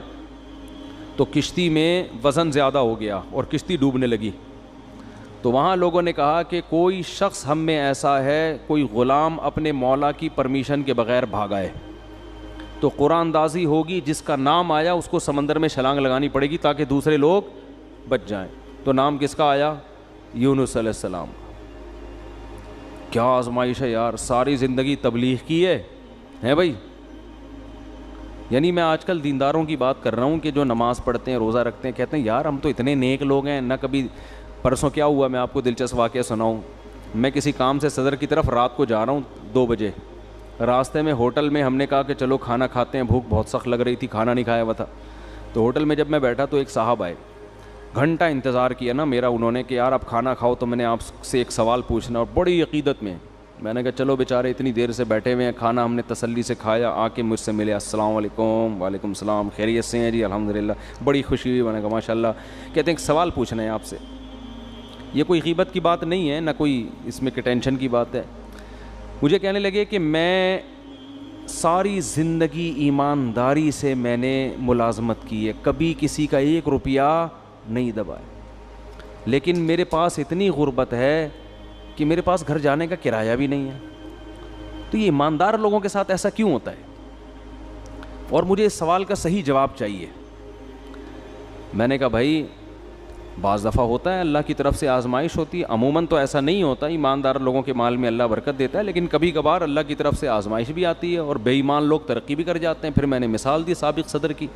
تو کشتی میں وزن زیادہ ہو گیا اور کشتی ڈوبنے لگی، تو وہاں لوگوں نے کہا کہ کوئی شخص ہم میں ایسا ہے، کوئی غلام اپنے مولا کی پرمیشن کے بغیر بھاگا ہے، تو قرآن اندازی ہوگی، جس کا نام آیا اس کو سمندر میں چھلانگ لگانی پڑے گی تاکہ دوسرے لوگ بچ جائیں۔ تو نام کس کا آیا؟ یونس علیہ السلام۔ کیا آزمائش ہے یار، ساری زندگی تبلیغ کی ہے بھائی۔ یعنی میں آج کل دینداروں کی بات کر رہا ہوں کہ جو نماز پڑھتے ہیں، روزہ رکھتے ہیں، کہتے ہیں یار ہم تو اتنے نیک لوگ ہیں، نہ کبھی پرسوں کیا ہوا، میں آپ کو دلچسپ واقعہ سناؤں۔ میں کسی کام سے صدر کی طرف رات کو جا رہا ہوں 2 بجے، راستے میں ہوٹل میں ہم نے کہا کہ چلو کھانا کھاتے ہیں، بھوک بہت سخت لگ رہی تھی، کھانا نہیں کھایا ہوا تھا۔ تو ہوٹل میں جب میں بیٹھا تو ایک صاحب آئے، گھنٹہ انتظار کیا نا میرا انہوں نے کہ یار آپ کھانا کھاؤ تو میں نے آپ سے ایک سوال پوچھنا، اور بڑی عقیدت میں نے کہا چلو بیچارے اتنی دیر سے بیٹھے ہوئے ہیں، کھانا ہم نے تسلی سے کھایا، آ کے مجھ سے ملے، السلام علیکم۔ وعلیکم السلام، خیریت سے ہیں جی؟ الحمدللہ۔ بڑی خوشی ہوئی، میں نے کہا ماشاء اللہ۔ کہتے ہیں ایک سوال پوچھنا ہے آپ سے، یہ کوئی غیبت کی بات نہیں ہے، نہ کوئی اس میں کہ ٹینشن کی بات ہے۔ مجھے کہنے لگے کہ میں ساری زندگی ایمانداری سے میں نے ملازمت کی ہے، کبھی کسی کا 1 روپیہ نہیں دبایا، لیکن میرے پاس اتنی غربت ہے کہ میرے پاس گھر جانے کا کرایہ بھی نہیں ہے۔ تو یہ ایماندار لوگوں کے ساتھ ایسا کیوں ہوتا ہے؟ اور مجھے اس سوال کا صحیح جواب چاہیے۔ میں نے کہا بھائی بعض دفعہ ہوتا ہے، اللہ کی طرف سے آزمائش ہوتی ہے، عموماً تو ایسا نہیں ہوتا، ایماندار لوگوں کے مال میں اللہ برکت دیتا ہے، لیکن کبھی کبھار اللہ کی طرف سے آزمائش بھی آتی ہے اور بے ایمان لوگ ترقی بھی کر جاتے ہیں۔ پھر میں نے مثال دی سابق صدر کی،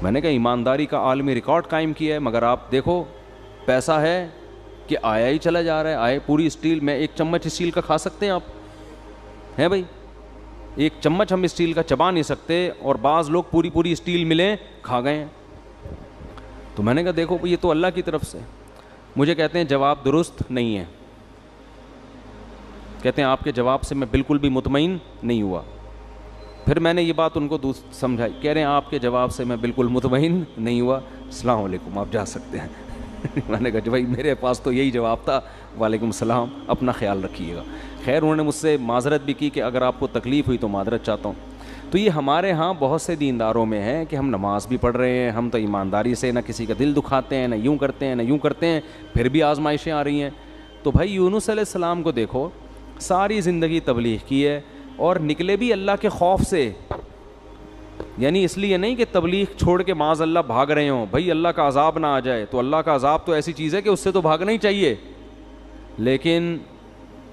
میں نے کہا ایمانداری کا عالمی ریکارڈ قائم کیا ہے، مگر آپ دیکھو پیسہ ہے کہ آیا ہی چلا جا رہا ہے. آئے پوری اسٹیل میں ایک چمچ اسٹیل کا کھا سکتے ہیں آپ؟ ہیں بھائی، ایک چمچ ہم اسٹیل کا چبا نہیں سکتے، اور بعض لوگ پوری پوری اسٹیل ملیں کھا گئے ہیں. تو میں نے کہا دیکھو یہ تو اللہ کی طرف سے. مجھے کہتے ہیں جواب درست نہیں ہے، کہتے ہیں آپ کے جواب سے میں بالکل بھی مطمئن نہیں ہوا. پھر میں نے یہ بات ان کو سمجھائی، کہہ رہے ہیں آپ کے جواب سے میں بالکل مطمئن نہیں ہوا، السلام علیکم، آپ جا سکتے ہیں. میں نے کہا بھائی میرے پاس تو یہی جواب تھا، وعلیکم السلام، اپنا خیال رکھیے گا. خیر انہوں نے مجھ سے معذرت بھی کی کہ اگر آپ کو تکلیف ہوئی تو معذرت چاہتا ہوں. تو یہ ہمارے ہاں بہت سے دینداروں میں ہے کہ ہم نماز بھی پڑھ رہے ہیں، ہم تو ایمانداری سے نہ کسی کا دل دکھاتے ہیں، نہ یوں کرتے ہیں نہ یوں کرتے ہیں، پھر بھی آزمائشیں آ رہی ہیں. تو بھائی یونس علیہ السلام کو دیکھو، ساری زندگی تبلیغ کی ہے اور نکلے بھی اللہ کے خوف سے. یعنی اس لیے نہیں کہ تبلیغ چھوڑ کے معاذ اللہ بھاگ رہے ہوں، بھائی اللہ کا عذاب نہ آ جائے. تو اللہ کا عذاب تو ایسی چیز ہے کہ اس سے تو بھاگنا ہی چاہیے، لیکن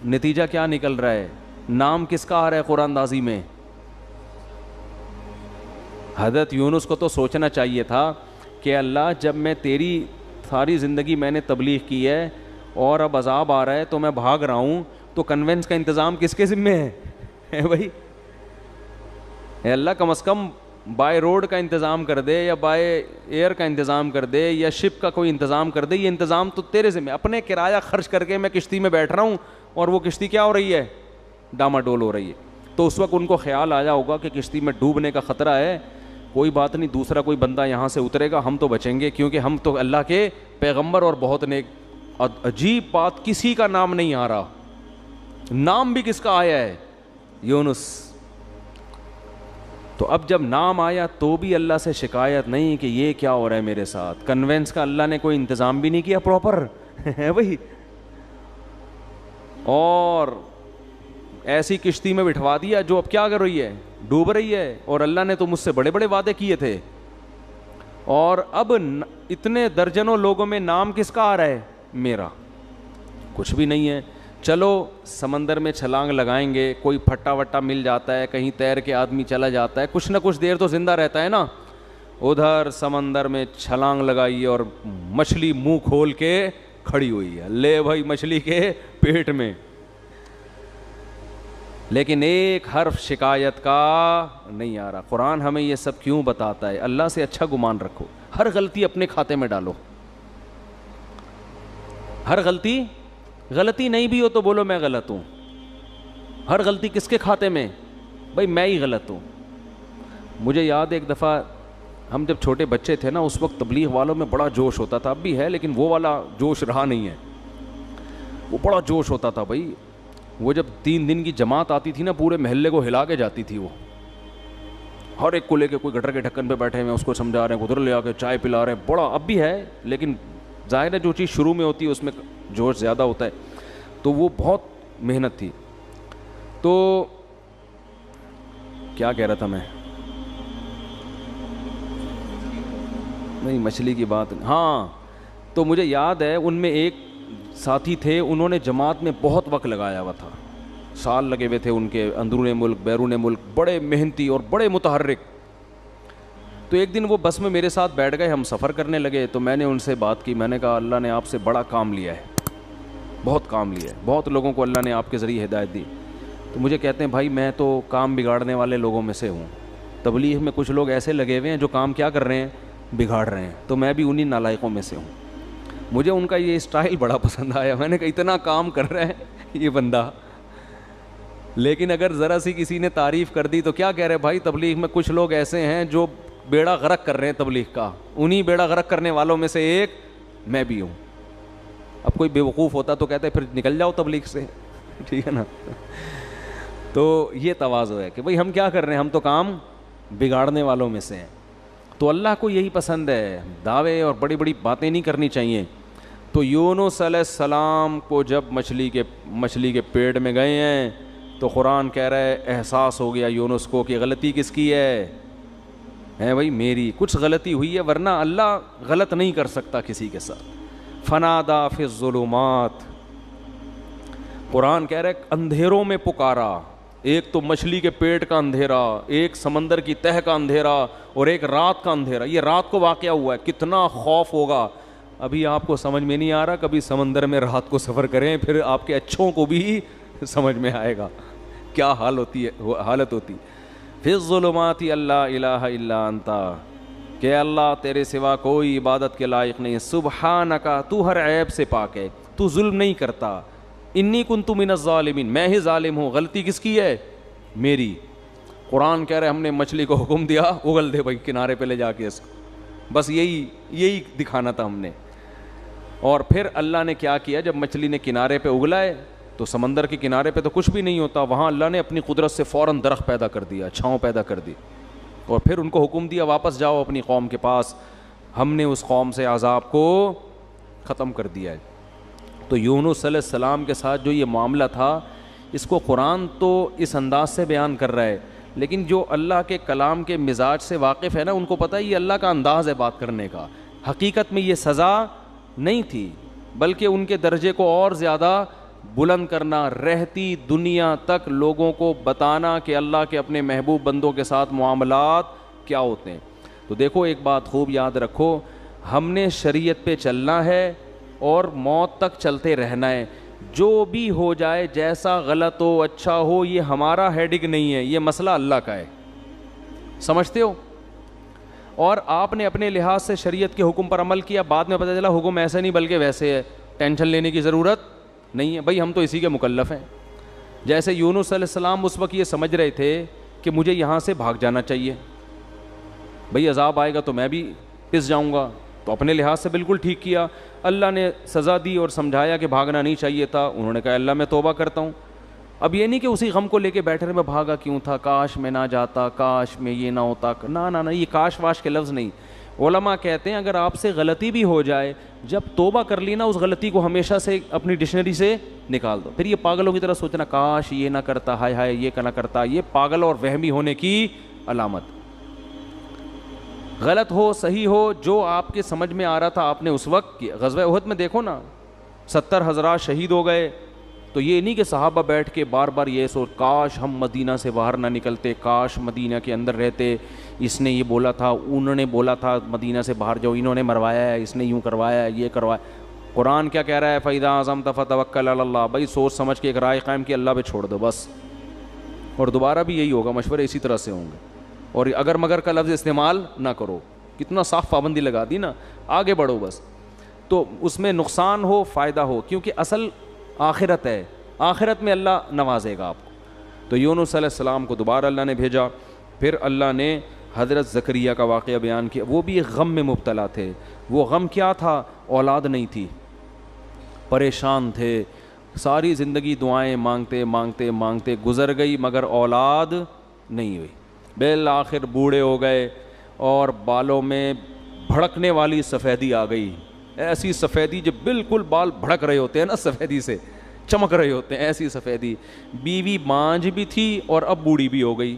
نتیجہ کیا نکل رہا ہے؟ نام کس کا آ رہا ہے قرآن اندازی میں؟ حضرت یونس کو تو سوچنا چاہیے تھا کہ اللہ جب میں تیری ساری زندگی میں نے تبلیغ کی ہے اور اب عذاب آ رہا ہے تو میں بھاگ رہا ہوں، تو کنوینس کا انتظام کس کے ذمہ ہے بھائی؟ اے اللہ کم از کم بائی روڈ کا انتظام کر دے، یا بائی ایئر کا انتظام کر دے، یا شپ کا کوئی انتظام کر دے. یہ انتظام تو تیرے ذمہ. اپنے کرایہ خرچ کر کے میں کشتی میں بیٹھ رہا ہوں اور وہ کشتی کیا ہو رہی ہے؟ ڈاماڈول ہو رہی ہے. تو اس وقت ان کو خیال آیا ہوگا کہ کشتی میں ڈوبنے کا خطرہ ہے، کوئی بات نہیں، دوسرا کوئی بندہ یہاں سے اترے گا، ہم تو بچیں گے کیونکہ ہم تو اللہ کے پیغمبر اور بہت نیک. عجیب بات، کسی کا نام نہیں آ رہا. نام بھی کس کا آیا ہے؟ یونس. تو اب جب نام آیا تو بھی اللہ سے شکایت نہیں کہ یہ کیا ہو رہا ہے میرے ساتھ. کنوینس کا اللہ نے کوئی انتظام بھی نہیں کیا پراپر ہے بھائی، اور ایسی کشتی میں بٹھوا دیا جو اب کیا کر رہی ہے؟ ڈوب رہی ہے. اور اللہ نے تو مجھ سے بڑے بڑے وعدے کیے تھے. اور اب اتنے درجنوں لوگوں میں نام کس کا آ رہا ہے؟ میرا. کچھ بھی نہیں ہے. چلو سمندر میں چھلانگ لگائیں گے، کوئی پھٹا وٹا مل جاتا ہے، کہیں تیر کے آدمی چلا جاتا ہے، کچھ نہ کچھ دیر تو زندہ رہتا ہے نا. ادھر سمندر میں چھلانگ لگائی اور مچھلی منہ کھول کے کھڑی ہوئی ہے، لے بھائی مچھلی کے پیٹ میں. لیکن ایک حرف شکایت کا نہیں آ رہا. قرآن ہمیں یہ سب کیوں بتاتا ہے؟ اللہ سے اچھا گمان رکھو، ہر غلطی اپنے کھاتے میں ڈالو. ہر غلطی نہیں بھی ہو تو بولو میں غلط ہوں. ہر غلطی کس کے کھاتے میں؟ بھائی میں ہی غلط ہوں. مجھے یاد ایک دفعہ ہم جب چھوٹے بچے تھے نا، اس وقت تبلیغ والوں میں بڑا جوش ہوتا تھا، اب بھی ہے لیکن وہ والا جوش رہا نہیں ہے. وہ بڑا جوش ہوتا تھا بھائی. وہ جب 3 دن کی جماعت آتی تھی نا، پورے محلے کو ہلا کے جاتی تھی. وہ ہر ایک کو لے کے، کوئی گٹر کے ڈھکن پہ بیٹھے ہوئے اس کو سمجھا رہے ہیں، ادھر لے آ کے چائے پلا رہے ہیں. بڑا اب بھی ہے لیکن ظاہر ہے جو چیز شروع میں ہوتی ہے اس میں جوش زیادہ ہوتا ہے. تو وہ بہت محنت تھی. تو کیا کہہ رہا تھا میں؟ نہیں مچھلی کی بات. ہاں تو مجھے یاد ہے ان میں ایک ساتھی تھے، انہوں نے جماعت میں بہت وقت لگایا ہوا تھا، سال لگے ہوئے تھے ان کے، اندرون ملک بیرون ملک، بڑے محنتی اور بڑے متحرک. تو ایک دن وہ بس میں میرے ساتھ بیٹھ گئے، ہم سفر کرنے لگے. تو میں نے ان سے بات کی، میں نے کہا اللہ نے آپ سے بڑا کام لیا ہے، بہت کام لیا ہے، بہت لوگوں کو اللہ نے آپ کے ذریعے ہدایت دی. تو مجھے کہتے ہیں بھائی میں تو کام بگاڑنے والے لوگوں میں سے ہوں. تبلیغ میں کچھ لوگ ایسے لگے ہوئے ہیں جو کام کیا کر رہے ہیں؟ بگاڑ رہے ہیں. تو میں بھی انہی نالائقوں میں سے ہوں. مجھے ان کا یہ اسٹائل بڑا پسند آیا. میں نے کہا اتنا کام کر رہا ہے یہ بندہ، لیکن اگر ذرا سی کسی نے تعریف کر دی تو کیا کہہ رہے بھائی تبلیغ میں کچھ لوگ ایسے ہیں جو بیڑا غرق کر رہے ہیں تبلیغ کا. انہی بیڑا غرق کرنے والوں میں سے ایک میں بھی ہوں. اب کوئی بیوقوف ہوتا تو کہتے پھر نکل جاؤ تبلیغ سے، ٹھیک ہے نا. تو یہ تواضع ہے کہ بھئی ہم کیا کر رہے ہیں، ہم تو کام بگاڑنے والوں میں سے ہیں. تو اللہ کو یہی پسند ہے، دعوے اور بڑی بڑی باتیں نہیں کرنی چاہیے. تو یونس علیہ السلام کو جب مچھلی کے پیٹ میں گئے ہیں تو قرآن کہہ رہا ہے احساس ہو گیا یونس کو کہ غلطی کس کی ہے بھائی میری. کچھ غلطی ہوئی ہے، ورنہ اللہ غلط نہیں کر سکتا کسی کے ساتھ. فنادا فی الظلمات، قرآن کہہ رہا ہے اندھیروں میں پکارا. ایک تو مچھلی کے پیٹ کا اندھیرا، ایک سمندر کی تہہ کا اندھیرا، اور ایک رات کا اندھیرا. یہ رات کو واقعہ ہوا ہے، کتنا خوف ہوگا. ابھی آپ کو سمجھ میں نہیں آ رہا، کبھی سمندر میں رات کو سفر کریں، پھر آپ کے اچھوں کو بھی سمجھ میں آئے گا کیا حالت ہوتی. فی الظلمات اللہ الہ الا انت، کہ اللہ تیرے سوا کوئی عبادت کے لائق نہیں. سبحانک، تو ہر عیب سے پاک ہے، تو ظلم نہیں کرتا. انی کنت من الظالمین، میں ہی ظالم ہوں. غلطی کس کی ہے؟ میری. قرآن کہہ رہے ہم نے مچھلی کو حکم دیا اگل دے بھائی کنارے پہ لے جا کے اس کو. بس یہی دکھانا تھا ہم نے. اور پھر اللہ نے کیا کیا، جب مچھلی نے کنارے پہ اگلائے تو سمندر کے کنارے پہ تو کچھ بھی نہیں ہوتا، وہاں اللہ نے اپنی قدرت سے فوراً درخت پیدا کر دیا، چھاؤں پیدا کر دی، اور پھر ان کو حکم دیا واپس جاؤ اپنی قوم کے پاس. ہم نے اس قوم سے عذاب کو ختم کر دیا ہے. تو یونس علیہ السلام کے ساتھ جو یہ معاملہ تھا، اس کو قرآن تو اس انداز سے بیان کر رہا ہے، لیکن جو اللہ کے کلام کے مزاج سے واقف ہے نا، ان کو پتہ ہے یہ اللہ کا انداز ہے بات کرنے کا. حقیقت میں یہ سزا نہیں تھی، بلکہ ان کے درجے کو اور زیادہ بلند کرنا، رہتی دنیا تک لوگوں کو بتانا کہ اللہ کے اپنے محبوب بندوں کے ساتھ معاملات کیا ہوتے ہیں. تو دیکھو ایک بات خوب یاد رکھو، ہم نے شریعت پہ چلنا ہے اور موت تک چلتے رہنا ہے. جو بھی ہو جائے، جیسا غلط ہو اچھا ہو، یہ ہمارا ہیڈک نہیں ہے، یہ مسئلہ اللہ کا ہے. سمجھتے ہو؟ اور آپ نے اپنے لحاظ سے شریعت کے حکم پر عمل کیا، بعد میں پتہ چلا حکم ایسے نہیں بلکہ ویسے ہے، ٹینشن لینے کی ضرورت نہیں ہے. بھائی ہم تو اسی کے مکلف ہیں. جیسے یونس علیہ السلام اس وقت یہ سمجھ رہے تھے کہ مجھے یہاں سے بھاگ جانا چاہیے، بھائی عذاب آئے گا تو میں بھی پس جاؤں گا، تو اپنے لحاظ سے بالکل ٹھیک کیا. اللہ نے سزا دی اور سمجھایا کہ بھاگنا نہیں چاہیے تھا. انہوں نے کہا اللہ میں توبہ کرتا ہوں. اب یہ نہیں کہ اسی غم کو لے کے بیٹھے رہے میں بھاگا کیوں تھا، کاش میں نہ جاتا، کاش میں یہ نہ ہوتا. نہ، یہ کاش واش کے لفظ نہیں. علماء کہتے ہیں اگر آپ سے غلطی بھی ہو جائے، جب توبہ کر لی نا، اس غلطی کو ہمیشہ سے اپنی ڈکشنری سے نکال دو. پھر یہ پاگلوں کی طرح سوچنا کاش یہ نہ کرتا، ہائے ہائے یہ نہ کرتا، یہ پاگل اور وہمی ہونے کی علامت. غلط ہو صحیح ہو، جو آپ کے سمجھ میں آ رہا تھا آپ نے اس وقت کیا. غزوہ احد میں دیکھو نا، 70 حضرات شہید ہو گئے. تو یہ نہیں کہ صحابہ بیٹھ کے بار بار یہ سوچ کاش ہم مدینہ سے باہر نہ نکلتے، کاش مدینہ کے اندر رہتے، اس نے یہ بولا تھا، انہوں نے بولا تھا مدینہ سے باہر جاؤ، انہوں نے مروایا ہے، اس نے یوں کروایا ہے، یہ کروایا. قرآن کیا کہہ رہا ہے؟ فَإِذَا عَزَمْتَ فَتَوَكَّلْ عَلَى اللَّهِ. بھائی سوچ سمجھ کے ایک رائے قائم کی، اللہ پہ چھوڑ دو بس. اور دوبارہ بھی یہی ہوگا، مشورے اسی طرح سے ہوں گے. اور اگر مگر کا لفظ استعمال نہ کرو. کتنا صاف پابندی لگا دی نا، آگے بڑھو بس. تو اس میں نقصان ہو فائدہ ہو، کیونکہ اصل آخرت ہے، آخرت میں اللہ نوازے گا آپ کو. تو یونس علیہ السلام کو دوبارہ اللہ نے بھیجا. پھر اللہ نے حضرت زکریا کا واقعہ بیان کیا. وہ بھی ایک غم میں مبتلا تھے. وہ غم کیا تھا؟ اولاد نہیں تھی، پریشان تھے. ساری زندگی دعائیں مانگتے مانگتے مانگتے گزر گئی، مگر اولاد نہیں ہوئی. بالآخر بوڑھے ہو گئے اور بالوں میں بھڑکنے والی سفیدی آ گئی. ایسی سفیدی جو بالکل بال بھڑک رہے ہوتے ہیں نا، سفیدی سے چمک رہے ہوتے ہیں، ایسی سفیدی. بیوی بانجھ بھی تھی اور اب بوڑھی بھی ہو گئی.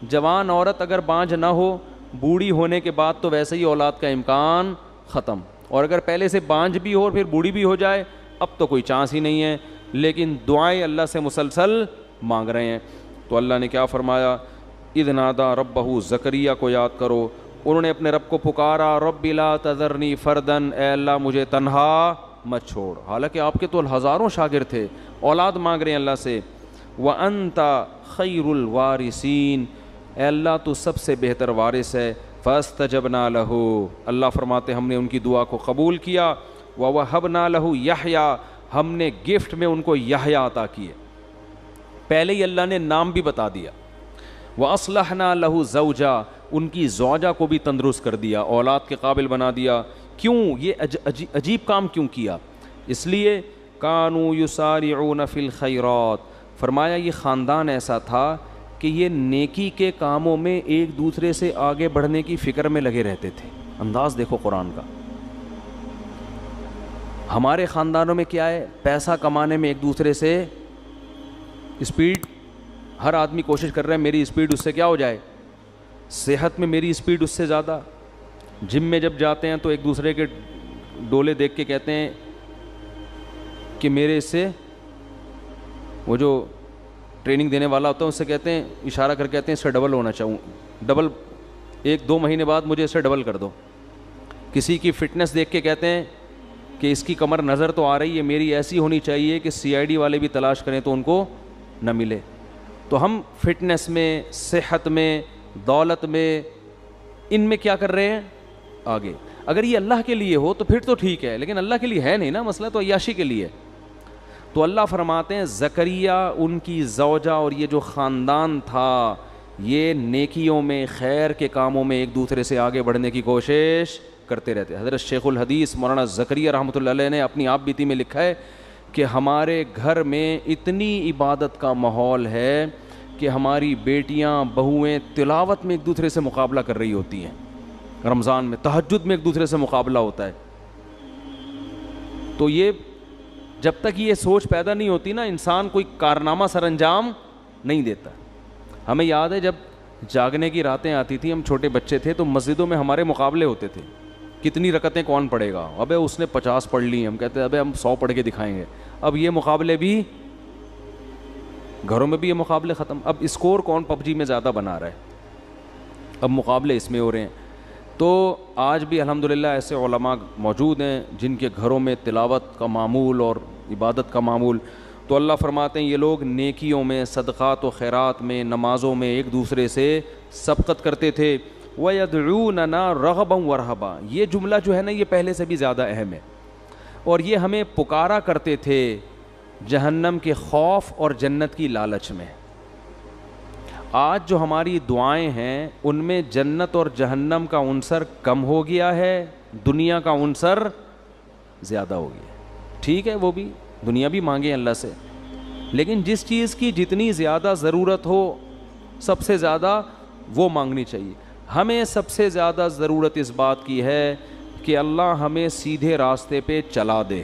جوان عورت اگر بانجھ نہ ہو، بوڑھی ہونے کے بعد تو ویسے ہی اولاد کا امکان ختم. اور اگر پہلے سے بانجھ بھی ہو اور پھر بوڑھی بھی ہو جائے، اب تو کوئی چانس ہی نہیں ہے. لیکن دعائیں اللہ سے مسلسل مانگ رہے ہیں. تو اللہ نے کیا فرمایا؟ اذ نادا ربہ، زکریا کو یاد کرو، انہوں نے اپنے رب کو پکارا، رب لا تذرنی فردن، اے اللہ مجھے تنہا مت چھوڑ. حالانکہ آپ کے تو ہزاروں شاگرد تھے، اولاد مانگ رہے ہیں اللہ سے. وانت خیر الوارثین، اے اللہ تو سب سے بہتر وارث ہے. فاستجبنا لہ، اللہ فرماتے ہم نے ان کی دعا کو قبول کیا. ووہبنا لہ یحییٰ، ہم نے گفٹ میں ان کو یحییٰ عطا کیے. پہلے ہی اللہ نے نام بھی بتا دیا. وَأَصْلَحْنَا لَهُ زَوْجًا، ان کی زوجہ کو بھی تندرست کر دیا، اولاد کے قابل بنا دیا. کیوں یہ عجیب کام کیوں کیا؟ اس لیے كَانُوا يُسَارِعُونَ فِي الْخَيْرَاتِ، فرمایا یہ خاندان ایسا تھا کہ یہ نیکی کے کاموں میں ایک دوسرے سے آگے بڑھنے کی فکر میں لگے رہتے تھے. انداز دیکھو قرآن کا. ہمارے خاندانوں میں کیا ہے؟ پیسہ کمانے میں ایک دوسرے سے اسپیڈ، ہر آدمی کوشش کر رہا ہے میری اسپیڈ اس سے کیا ہو جائے، صحت میں میری اسپیڈ اس سے زیادہ. جم میں جب جاتے ہیں تو ایک دوسرے کے ڈولے دیکھ کے کہتے ہیں کہ میرے اس سے وہ جو ٹریننگ دینے والا ہوتا ہے اس سے کہتے ہیں, اشارہ کر کہتے ہیں اس سے ڈبل ہونا چاہوں, ڈبل 1-2 مہینے بعد مجھے اس سے ڈبل کر دو. کسی کی فٹنس دیکھ کے کہتے ہیں کہ اس کی کمر نظر تو آ رہی ہے, میری ایسی ہونی چاہیے کہ CID والے بھی تلاش کریں تو ان کو نہ ملے. تو ہم فٹنس میں, صحت میں, دولت میں, ان میں کیا کر رہے ہیں آگے. اگر یہ اللہ کے لیے ہو تو پھر تو ٹھیک ہے, لیکن اللہ کے لیے ہے نہیں نا, مسئلہ تو عیاشی کے لیے. تو اللہ فرماتے ہیں زکریا, ان کی زوجہ اور یہ جو خاندان تھا, یہ نیکیوں میں, خیر کے کاموں میں ایک دوسرے سے آگے بڑھنے کی کوشش کرتے رہتے. حضرت شیخ الحدیث مولانا زکریا رحمۃ اللہ علیہ نے اپنی آپ بیتی میں لکھا ہے کہ ہمارے گھر میں اتنی عبادت کا ماحول ہے کہ ہماری بیٹیاں, بہویں تلاوت میں ایک دوسرے سے مقابلہ کر رہی ہوتی ہیں. رمضان میں تہجد میں ایک دوسرے سے مقابلہ ہوتا ہے. تو یہ جب تک یہ سوچ پیدا نہیں ہوتی نا, انسان کوئی کارنامہ سر انجام نہیں دیتا. ہمیں یاد ہے جب جاگنے کی راتیں آتی تھیں, ہم چھوٹے بچے تھے, تو مسجدوں میں ہمارے مقابلے ہوتے تھے, کتنی رکعتیں کون پڑھے گا. ابے اس نے 50 پڑھ لی, ہم کہتے ہیں ابے ہم 100 پڑھ کے دکھائیں گے. اب یہ مقابلے بھی گھروں میں بھی, یہ مقابلے ختم. اب اسکور کون PUBG میں زیادہ بنا رہا ہے, اب مقابلے اس میں ہو رہے ہیں. تو آج بھی الحمدللہ ایسے علماء موجود ہیں جن کے گھروں میں تلاوت کا معمول اور عبادت کا معمول. تو اللہ فرماتے ہیں یہ لوگ نیکیوں میں, صدقات و خیرات میں, نمازوں میں ایک دوسرے سے سبقت کرتے تھے. وَيَدْعُونَنَا رَغَبًا وَرَهَبًا, یہ جملہ جو ہے نا یہ پہلے سے بھی زیادہ اہم ہے. اور یہ ہمیں پکارا کرتے تھے جہنم کے خوف اور جنت کی لالچ میں. آج جو ہماری دعائیں ہیں ان میں جنت اور جہنم کا عنصر کم ہو گیا ہے, دنیا کا عنصر زیادہ ہو گیا. ٹھیک ہے, وہ بھی دنیا بھی مانگے اللہ سے, لیکن جس چیز کی جتنی زیادہ ضرورت ہو سب سے زیادہ وہ مانگنی چاہیے. ہمیں سب سے زیادہ ضرورت اس بات کی ہے کہ اللہ ہمیں سیدھے راستے پہ چلا دے.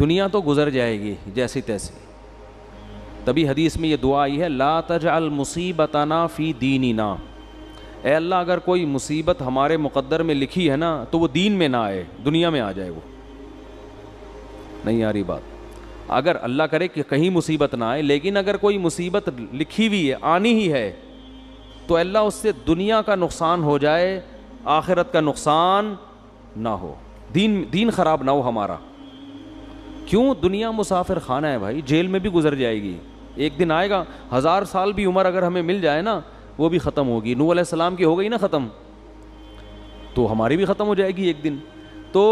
دنیا تو گزر جائے گی جیسی تیسی, تبھی حدیث میں یہ دعا آئی ہے لا تجعل مصیبتنا فی دیننا, اے اللہ اگر کوئی مصیبت ہمارے مقدر میں لکھی ہے نا تو وہ دین میں نہ آئے, دنیا میں آ جائے. وہ نہیں آ رہی بات. اگر اللہ کرے کہ کہیں مصیبت نہ آئے, لیکن اگر کوئی مصیبت لکھی ہوئی ہے, آنی ہی ہے, تو اللہ اس سے دنیا کا نقصان ہو جائے, آخرت کا نقصان نہ ہو, دین خراب نہ ہو ہمارا. کیوں؟ دنیا مسافر خانہ ہے بھائی, جیل میں بھی گزر جائے گی, ایک دن آئے گا. 1000 سال بھی عمر اگر ہمیں مل جائے نا وہ بھی ختم ہوگی. نوح علیہ السلام کی ہو گئی نا ختم, تو ہماری بھی ختم ہو جائے گی ایک دن. تو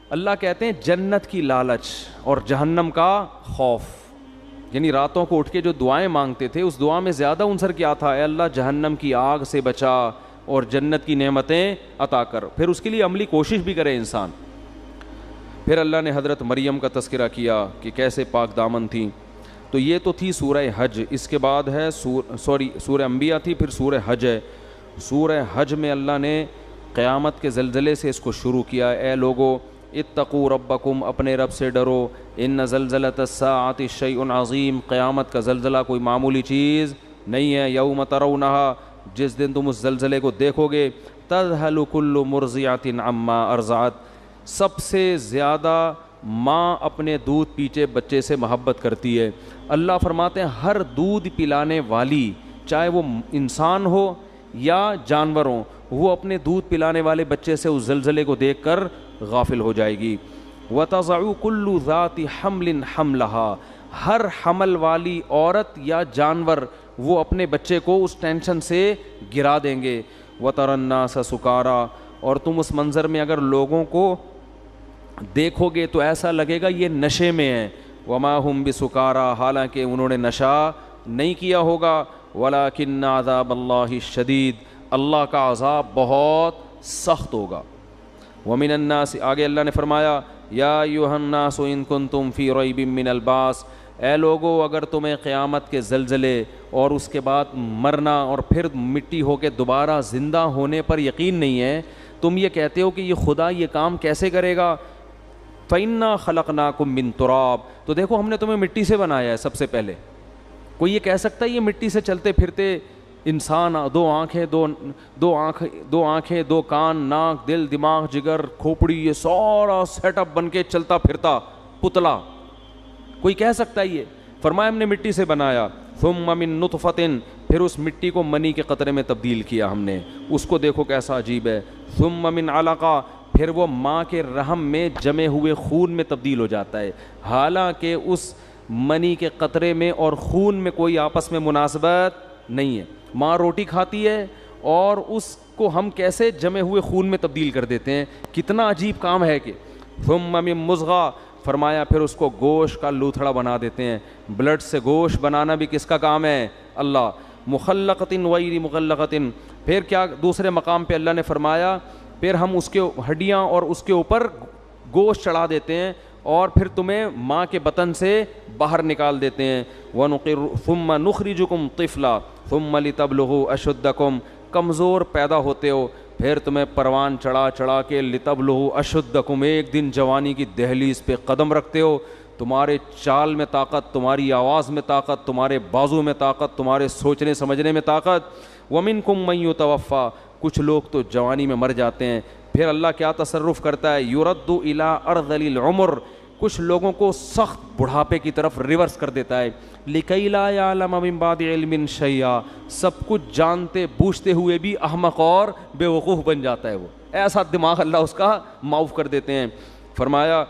اللہ کہتے ہیں جنت کی لالچ اور جہنم کا خوف, یعنی راتوں کو اٹھ کے جو دعائیں مانگتے تھے اس دعا میں زیادہ عنصر کیا تھا, اے اللہ جہنم کی آگ سے بچا اور جنت کی نعمتیں عطا کر. پھر اس کے لیے عملی کوشش بھی کرے انسان. پھر اللہ نے حضرت مریم کا تذکرہ کیا کہ کیسے پاک دامن تھیں. تو یہ تو تھی سورہ حج. اس کے بعد ہے سورہ انبیاء تھی, پھر سورہ حج ہے. سورہ حج میں اللہ نے قیامت کے زلزلے سے اس کو شروع کیا. اے لوگو اتقوا ربکم, اپنے رب سے ڈرو. ان زلزلۃ الساعۃ شیء عظیم, قیامت کا زلزلہ کوئی معمولی چیز نہیں ہے. یوم ترونھا, جس دن تم اس زلزلے کو دیکھو گے, تذہل کل مرضعۃ عما ارضعت, سب سے زیادہ ماں اپنے دودھ پیچھے بچے سے محبت کرتی ہے. اللہ فرماتے ہیں ہر دودھ پلانے والی, چاہے وہ انسان ہو یا جانور ہو, وہ اپنے دودھ پلانے والے بچے سے اس زلزلے کو دیکھ کر غافل ہو جائے گی. وَتَضَعُ كُلُّ ذَاتِ حَمْلٍ حَمْلَهَا, ہر حمل والی عورت یا جانور وہ اپنے بچے کو اس ٹینشن سے گرا دیں گے. وَتَرَى النَّاسَ سُكَارَى, اور تم اس منظر میں اگر لوگوں کو دیکھو گے تو ایسا لگے گا یہ نشے میں ہیں. وَمَا هُمْ بِسُكَارَى, حالانکہ انہوں نے نشہ نہیں کیا ہوگا. وَلَكِنَّ عَذَابَ اللَّهِ الشَّدِيدُ, اللہ کا عذاب بہت سخت ہوگا. وَمِنَ النَّاسِ, آگے اللہ نے فرمایا یا ایھا الناس ان کنتم فی ریب من البعث, اے لوگو اگر تمہیں قیامت کے زلزلے اور اس کے بعد مرنا اور پھر مٹی ہو کے دوبارہ زندہ ہونے پر یقین نہیں ہے, تم یہ کہتے ہو کہ یہ خدا یہ کام کیسے کرے گا. فَإِنَّا خَلَقْنَاكُم مِّن تُرَابٍ, تو دیکھو ہم نے تمہیں مٹی سے بنایا ہے سب سے پہلے. کوئی یہ کہہ سکتا ہے یہ مٹی سے چلتے پھرتے انسان, دو آنکھیں دو کان, ناک, دل, دماغ, جگر, کھوپڑی, یہ سارا سیٹ اپ بن کے چلتا پھرتا پتلا, کوئی کہہ سکتا ہے یہ؟ فرمایا ہم نے مٹی سے بنایا، ثم من نطفۃ، پھر اس مٹی کو منی کے قطرے میں تبدیل کیا ہم نے، اس کو دیکھو کیسا عجیب ہے، ثم من علقہ، پھر وہ ماں کے رحم میں جمے ہوئے خون میں تبدیل ہو جاتا ہے، حالانکہ اس منی کے قطرے میں اور خون میں کوئی آپس میں مناسبت نہیں ہے۔ ماں روٹی کھاتی ہے اور اس کو ہم کیسے جمے ہوئے خون میں تبدیل کر دیتے ہیں، کتنا عجیب کام ہے کہ ثم من مضغہ، فرمایا پھر اس کو گوشت کا لوتھڑا بنا دیتے ہیں۔ بلڈ سے گوشت بنانا بھی کس کا کام ہے؟ اللہ۔ مخلقۃ غیر مخلقۃ، پھر کیا دوسرے مقام پہ اللہ نے فرمایا پھر ہم اس کے ہڈیاں اور اس کے اوپر گوشت چڑھا دیتے ہیں اور پھر تمہیں ماں کے بطن سے باہر نکال دیتے ہیں۔ ثم نخرجکم طفلا ثم لتبلغوا اشدکم، کمزور پیدا ہوتے ہو پھر تمہیں پروان چڑھا چڑھا کے لتبلغوا اشدکم، ایک دن جوانی کی دہلیز پہ قدم رکھتے ہو، تمہارے چال میں طاقت، تمہاری آواز میں طاقت، تمہارے بازو میں طاقت، تمہارے سوچنے سمجھنے میں طاقت۔ ومنکم من یتوفی، کچھ لوگ تو جوانی میں مر جاتے ہیں، پھر اللہ کیا تصرف کرتا ہے؟ یرد الی ارذل العمر، کچھ لوگوں کو سخت بڑھاپے کی طرف ریورس کر دیتا ہے، لکی لا یعلم من بعد علم شیئا، سب کچھ جانتے بوجھتے ہوئے بھی احمق اور بے وقوف بن جاتا ہے وہ، ایسا دماغ اللہ اس کا معاف کر دیتے ہیں۔ فرمایا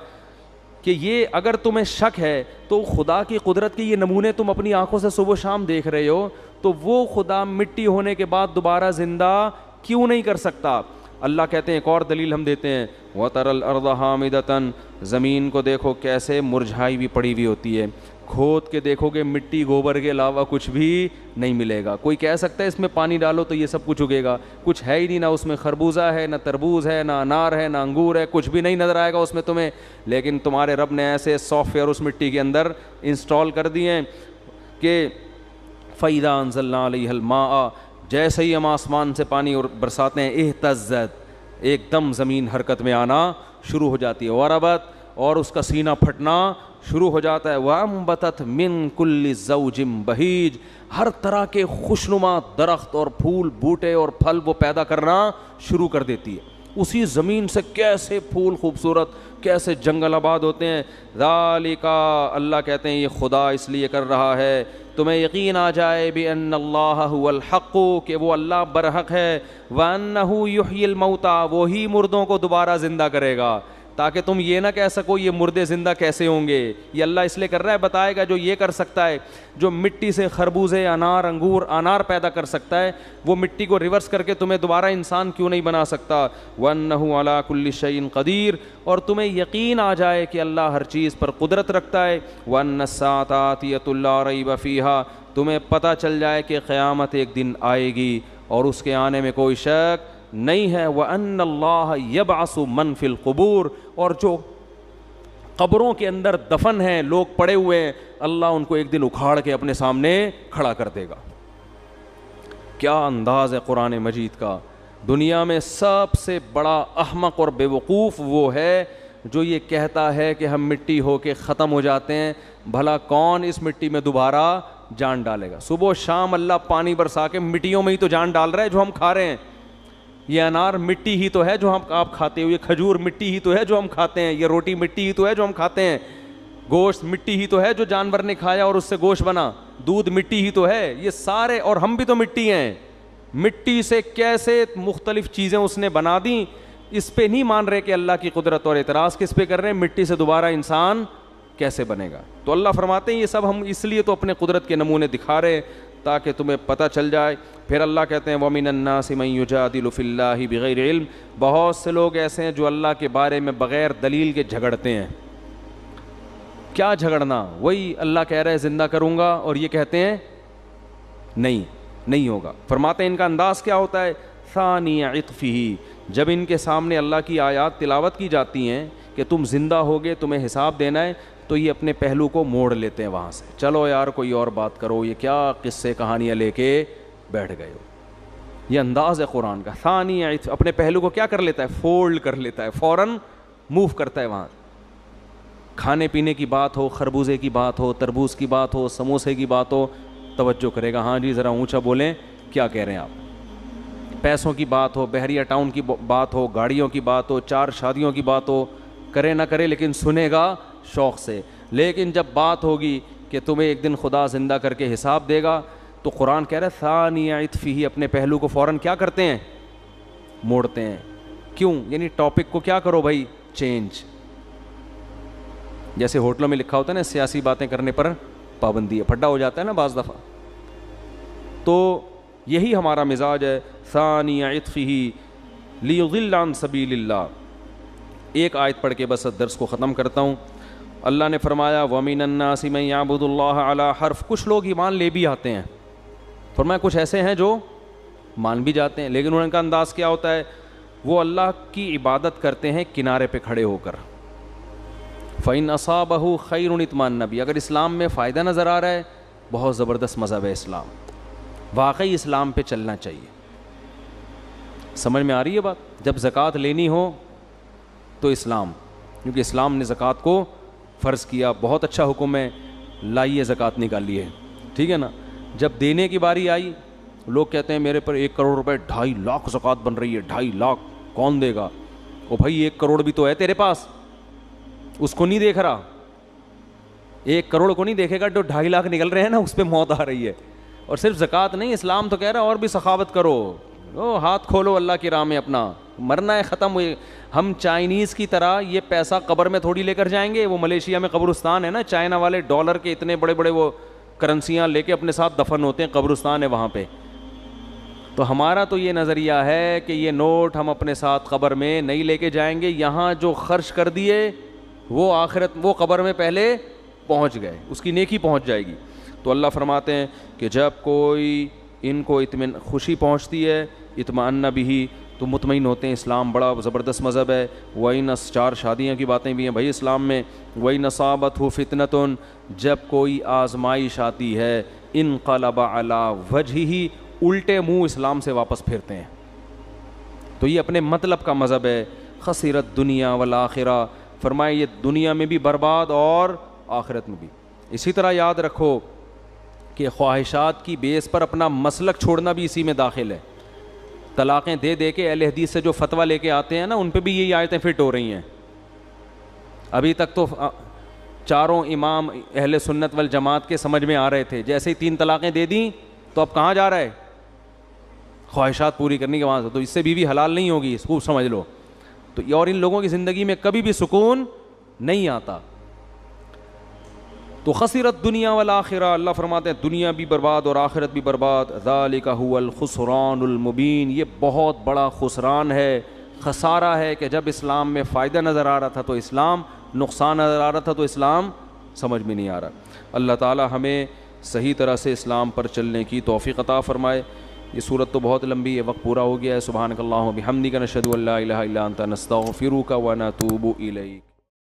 کہ یہ اگر تمہیں شک ہے تو خدا کی قدرت کے یہ نمونے تم اپنی آنکھوں سے صبح و شام دیکھ رہے ہو، تو وہ خدا مٹی ہونے کے بعد دوبارہ زندہ کیوں نہیں کر سکتا؟ اللہ کہتے ہیں ایک اور دلیل ہم دیتے ہیں، وَتَرَى الْأَرْضَ حَامِدَةً، زمین کو دیکھو کیسے مرجھائی ہوئی پڑی ہوئی ہوتی ہے، کھود کے دیکھو گے مٹی گوبر کے علاوہ کچھ بھی نہیں ملے گا۔ کوئی کہہ سکتا ہے اس میں پانی ڈالو تو یہ سب کچھ اگے گا؟ کچھ ہے ہی نہیں، نہ اس میں خربوزہ ہے، نہ تربوز ہے، نہ انار ہے، نہ انگور ہے، کچھ بھی نہیں نظر آئے گا اس میں تمہیں، لیکن تمہارے رب نے ایسے سافٹ ویئر اس مٹی کے اندر انسٹال کر دیے ہیں کہ فَإِذَا أَنزَلْنَا عَلَيْهَا الْمَاءَ، جیسے ہی ہم آسمان سے پانی اور برساتے ہیں، اہتزت، ایک دم زمین حرکت میں آنا شروع ہو جاتی ہے، وربت، اور اس کا سینہ پھٹنا شروع ہو جاتا ہے، وَأَنبَتَتْ مِن كُلِّ زَوْجٍ بَهِيجٍ، ہر طرح کے خوشنما درخت اور پھول بوٹے اور پھل وہ پیدا کرنا شروع کر دیتی ہے۔ اسی زمین سے کیسے پھول خوبصورت، کیسے جنگل آباد ہوتے ہیں۔ ذالک، اللہ کہتے ہیں یہ خدا اس لیے کر رہا ہے تمہیں یقین آ جائے بِأَنَّ اللَّهَ هُوَ الْحَقُّ، کہ وہ اللہ برحق ہے، وَأَنَّهُ يُحْيِي الْمَوْتَى، وہی مردوں کو دوبارہ زندہ کرے گا، تاکہ تم یہ نہ کہہ سکو یہ مردے زندہ کیسے ہوں گے۔ یہ اللہ اس لیے کر رہا ہے، بتائے گا جو یہ کر سکتا ہے، جو مٹی سے خربوزے، انار، انگور، انار پیدا کر سکتا ہے، وہ مٹی کو ریورس کر کے تمہیں دوبارہ انسان کیوں نہیں بنا سکتا۔ وَأَنَّهُ عَلَى كُلِّ شَيْءٍ قَدِيرٌ، اور تمہیں یقین آ جائے کہ اللہ ہر چیز پر قدرت رکھتا ہے۔ وَأَنَّ السَّاعَةَ آتِيَةٌ لَا رَيْبَ فِيهَا، تمہیں پتہ چل جائے کہ قیامت ایک دن آئے گی اور اس کے آنے میں کوئی شک نہیں ہے۔ وَأَنَّ اللَّهَ يَبْعَثُ مَن فِي الْقُبُورِ، اور جو قبروں کے اندر دفن ہیں، لوگ پڑے ہوئے ہیں، اللہ ان کو ایک دن اکھاڑ کے اپنے سامنے کھڑا کر دے گا۔ کیا انداز ہے قرآن مجید کا! دنیا میں سب سے بڑا احمق اور بے وقوف وہ ہے جو یہ کہتا ہے کہ ہم مٹی ہو کے ختم ہو جاتے ہیں، بھلا کون اس مٹی میں دوبارہ جان ڈالے گا؟ صبح و شام اللہ پانی برسا کے مٹیوں میں ہی تو جان ڈال رہا ہے جو ہم کھا رہے ہیں۔ یہ انار مٹی ہی تو ہے جو آپ کھاتے ہو، یہ کھجور مٹی ہی تو ہے جو ہم کھاتے ہیں، یہ روٹی مٹی ہی تو ہے جو ہم کھاتے ہیں، گوشت مٹی ہی تو ہے جو جانور نے کھایا اور اس سے گوشت بنا، دودھ مٹی ہی تو ہے، یہ سارے، اور ہم بھی تو مٹی ہیں۔ مٹی سے کیسے مختلف چیزیں اس نے بنا دیں، اس پہ نہیں مان رہے کہ اللہ کی قدرت، اور اعتراض کس پہ کر رہے ہیں؟ مٹی سے دوبارہ انسان کیسے بنے گا؟ تو اللہ فرماتے ہیں یہ سب ہم اس لیے تو اپنے قدرت کے نمونے دکھا رہے ہیں تاکہ تمہیں پتہ چل جائے۔ پھر اللہ کہتے ہیں وَمِنَ النَّاسِ مَن يُجَادِلُ فِي اللَّهِ بِغَيْرِ عِلْمٍ، بہت سے لوگ ایسے ہیں جو اللہ کے بارے میں بغیر دلیل کے جھگڑتے ہیں۔ کیا جھگڑنا؟ وہی اللہ کہہ رہا ہے زندہ کروں گا اور یہ کہتے ہیں نہیں ہوگا۔ فرماتے ہیں ان کا انداز کیا ہوتا ہے؟ ثانی عطفہ، جب ان کے سامنے اللہ کی آیات تلاوت کی جاتی ہیں کہ تم زندہ ہوگے، تمہیں حساب دینا ہے، تو یہ اپنے پہلو کو موڑ لیتے ہیں وہاں سے، چلو یار کوئی اور بات کرو، یہ کیا قصے کہانیاں لے کے بیٹھ گئے ہو۔ یہ انداز ہے قرآن کا۔ ثانی عطف، اپنے پہلو کو کیا کر لیتا ہے؟ فولڈ کر لیتا ہے، فوراً موو کرتا ہے وہاں۔ کھانے پینے کی بات ہو، خربوزے کی بات ہو، تربوز کی بات ہو، سموسے کی بات ہو، توجہ کرے گا، ہاں جی ذرا اونچا بولیں، کیا کہہ رہے ہیں آپ؟ پیسوں کی بات ہو، بحریہ ٹاؤن کی بات ہو، گاڑیوں کی بات ہو، 4 شادیوں کی بات ہو، کرے نہ کرے لیکن سنے گا شوق سے، لیکن جب بات ہوگی کہ تمہیں ایک دن خدا زندہ کر کے حساب دے گا تو قرآن کہہ رہا ہے ثانی عطفہ، اپنے پہلو کو فوراً کیا کرتے ہیں؟ موڑتے ہیں۔ کیوں؟ یعنی ٹاپک کو کیا کرو بھائی؟ چینج۔ جیسے ہوٹلوں میں لکھا ہوتا ہے نا سیاسی باتیں کرنے پر پابندی ہے، پھڈا ہو جاتا ہے نا بعض دفعہ، تو یہی ہمارا مزاج ہے۔ ثانی عطفہ لیضل عن سبیل اللہ۔ ایک آیت پڑھ کے بس درس کو ختم کرتا ہوں۔ اللہ نے فرمایا وَمِنَ النَّاسِ مَن يَعْبُدُ اللَّهَ عَلَى حَرْفٍ، کچھ لوگ ایمان لے بھی آتے ہیں، فرمایا کچھ ایسے ہیں جو مان بھی جاتے ہیں، لیکن ان کا انداز کیا ہوتا ہے؟ وہ اللہ کی عبادت کرتے ہیں کنارے پہ کھڑے ہو کر۔ فَإِنْ أَصَابَهُ خَيْرٌ اطمأنَّ بِهِ، اگر اسلام میں فائدہ نظر آ رہا ہے، بہت زبردست مذہب ہے اسلام، واقعی اسلام پہ چلنا چاہیے۔ سمجھ میں آ رہی ہے بات؟ جب زکوٰۃ لینی ہو تو اسلام، کیونکہ اسلام نے زکوٰۃ کو فرض کیا، بہت اچھا حکم ہے، لائیے زکوٰۃ نکالیے، ٹھیک ہے نا۔ جب دینے کی باری آئی، لوگ کہتے ہیں میرے پر 1 کروڑ روپے 2.5 لاکھ زکوٰۃ بن رہی ہے، 2.5 لاکھ کون دے گا؟ او بھائی 1 کروڑ بھی تو ہے تیرے پاس، اس کو نہیں دیکھ رہا، 1 کروڑ کو نہیں دیکھے گا، جو 2.5 لاکھ نکل رہے ہیں نا اس پہ موت آ رہی ہے۔ اور صرف زکوٰۃ نہیں، اسلام تو کہہ رہا ہے اور بھی سخاوت کرو، ہاتھ کھولو اللہ کی راہ میں اپنا، مرنا ہے ختم ہوئے۔ ہم چائنیز کی طرح یہ پیسہ قبر میں تھوڑی لے کر جائیں گے، وہ ملیشیا میں قبرستان ہے نا، چائنا والے ڈالر کے اتنے بڑے بڑے وہ کرنسیاں لے کے اپنے ساتھ دفن ہوتے ہیں، قبرستان ہے وہاں پہ۔ تو ہمارا تو یہ نظریہ ہے کہ یہ نوٹ ہم اپنے ساتھ قبر میں نہیں لے کے جائیں گے، یہاں جو خرچ کر دیے وہ آخرت، وہ قبر میں پہلے پہنچ گئے، اس کی نیکی پہنچ جائے گی۔ تو اللہ فرماتے ہیں کہ جب کوئی ان کو خوشی پہنچتی ہے، اطمئن بھی، تو مطمئن ہوتے ہیں۔ اسلام بڑا زبردست مذہب ہے۔ وَإِنَ 4 شادیاں کی باتیں بھی ہیں بھائی اسلام میں۔ وَإِنْ أَصَابَتْهُ فِتْنَةٌ، جب کوئی آزمائش آتی ہے، انقلب علی وجہہ، الٹے منہ اسلام سے واپس پھرتے ہیں۔ تو یہ اپنے مطلب کا مذہب ہے۔ خسرت دنیا والآخرہ، فرمائے یہ دنیا میں بھی برباد اور آخرت میں بھی۔ اسی طرح یاد رکھو کہ خواہشات کی بیس پر اپنا مسلک چھوڑنا بھی اسی میں داخل ہے۔ طلاقیں دے دے کے اہل حدیث سے جو فتویٰ لے کے آتے ہیں نا، ان پہ بھی یہی آیتیں فٹ ہو رہی ہیں۔ ابھی تک تو 4 امام اہل سنت والجماعت کے سمجھ میں آ رہے تھے، جیسے ہی 3 طلاقیں دے دیں تو اب کہاں جا رہا ہے؟ خواہشات پوری کرنے کے وہاں سے، تو اس سے بیوی حلال نہیں ہوگی، اس کو سمجھ لو۔ تو اور ان لوگوں کی زندگی میں کبھی بھی سکون نہیں آتا۔ تو خسرت دنیا والآخرہ، اللہ فرماتے ہیں دنیا بھی برباد اور آخرت بھی برباد۔ ذالک هو الخسران المبین، یہ بہت بڑا خسران ہے، خسارہ ہے کہ جب اسلام میں فائدہ نظر آ رہا تھا تو اسلام، نقصان نظر آ رہا تھا تو اسلام سمجھ میں نہیں آ رہا۔ اللہ تعالی ہمیں صحیح طرح سے اسلام پر چلنے کی توفیق عطا فرمائے۔ یہ صورت تو بہت لمبی ہے، وقت پورا ہو گیا ہے۔ سبحانک اللہم و بحمدک، نشہد ان لا الہ الا انت، نستغفرک و نتوب الیک۔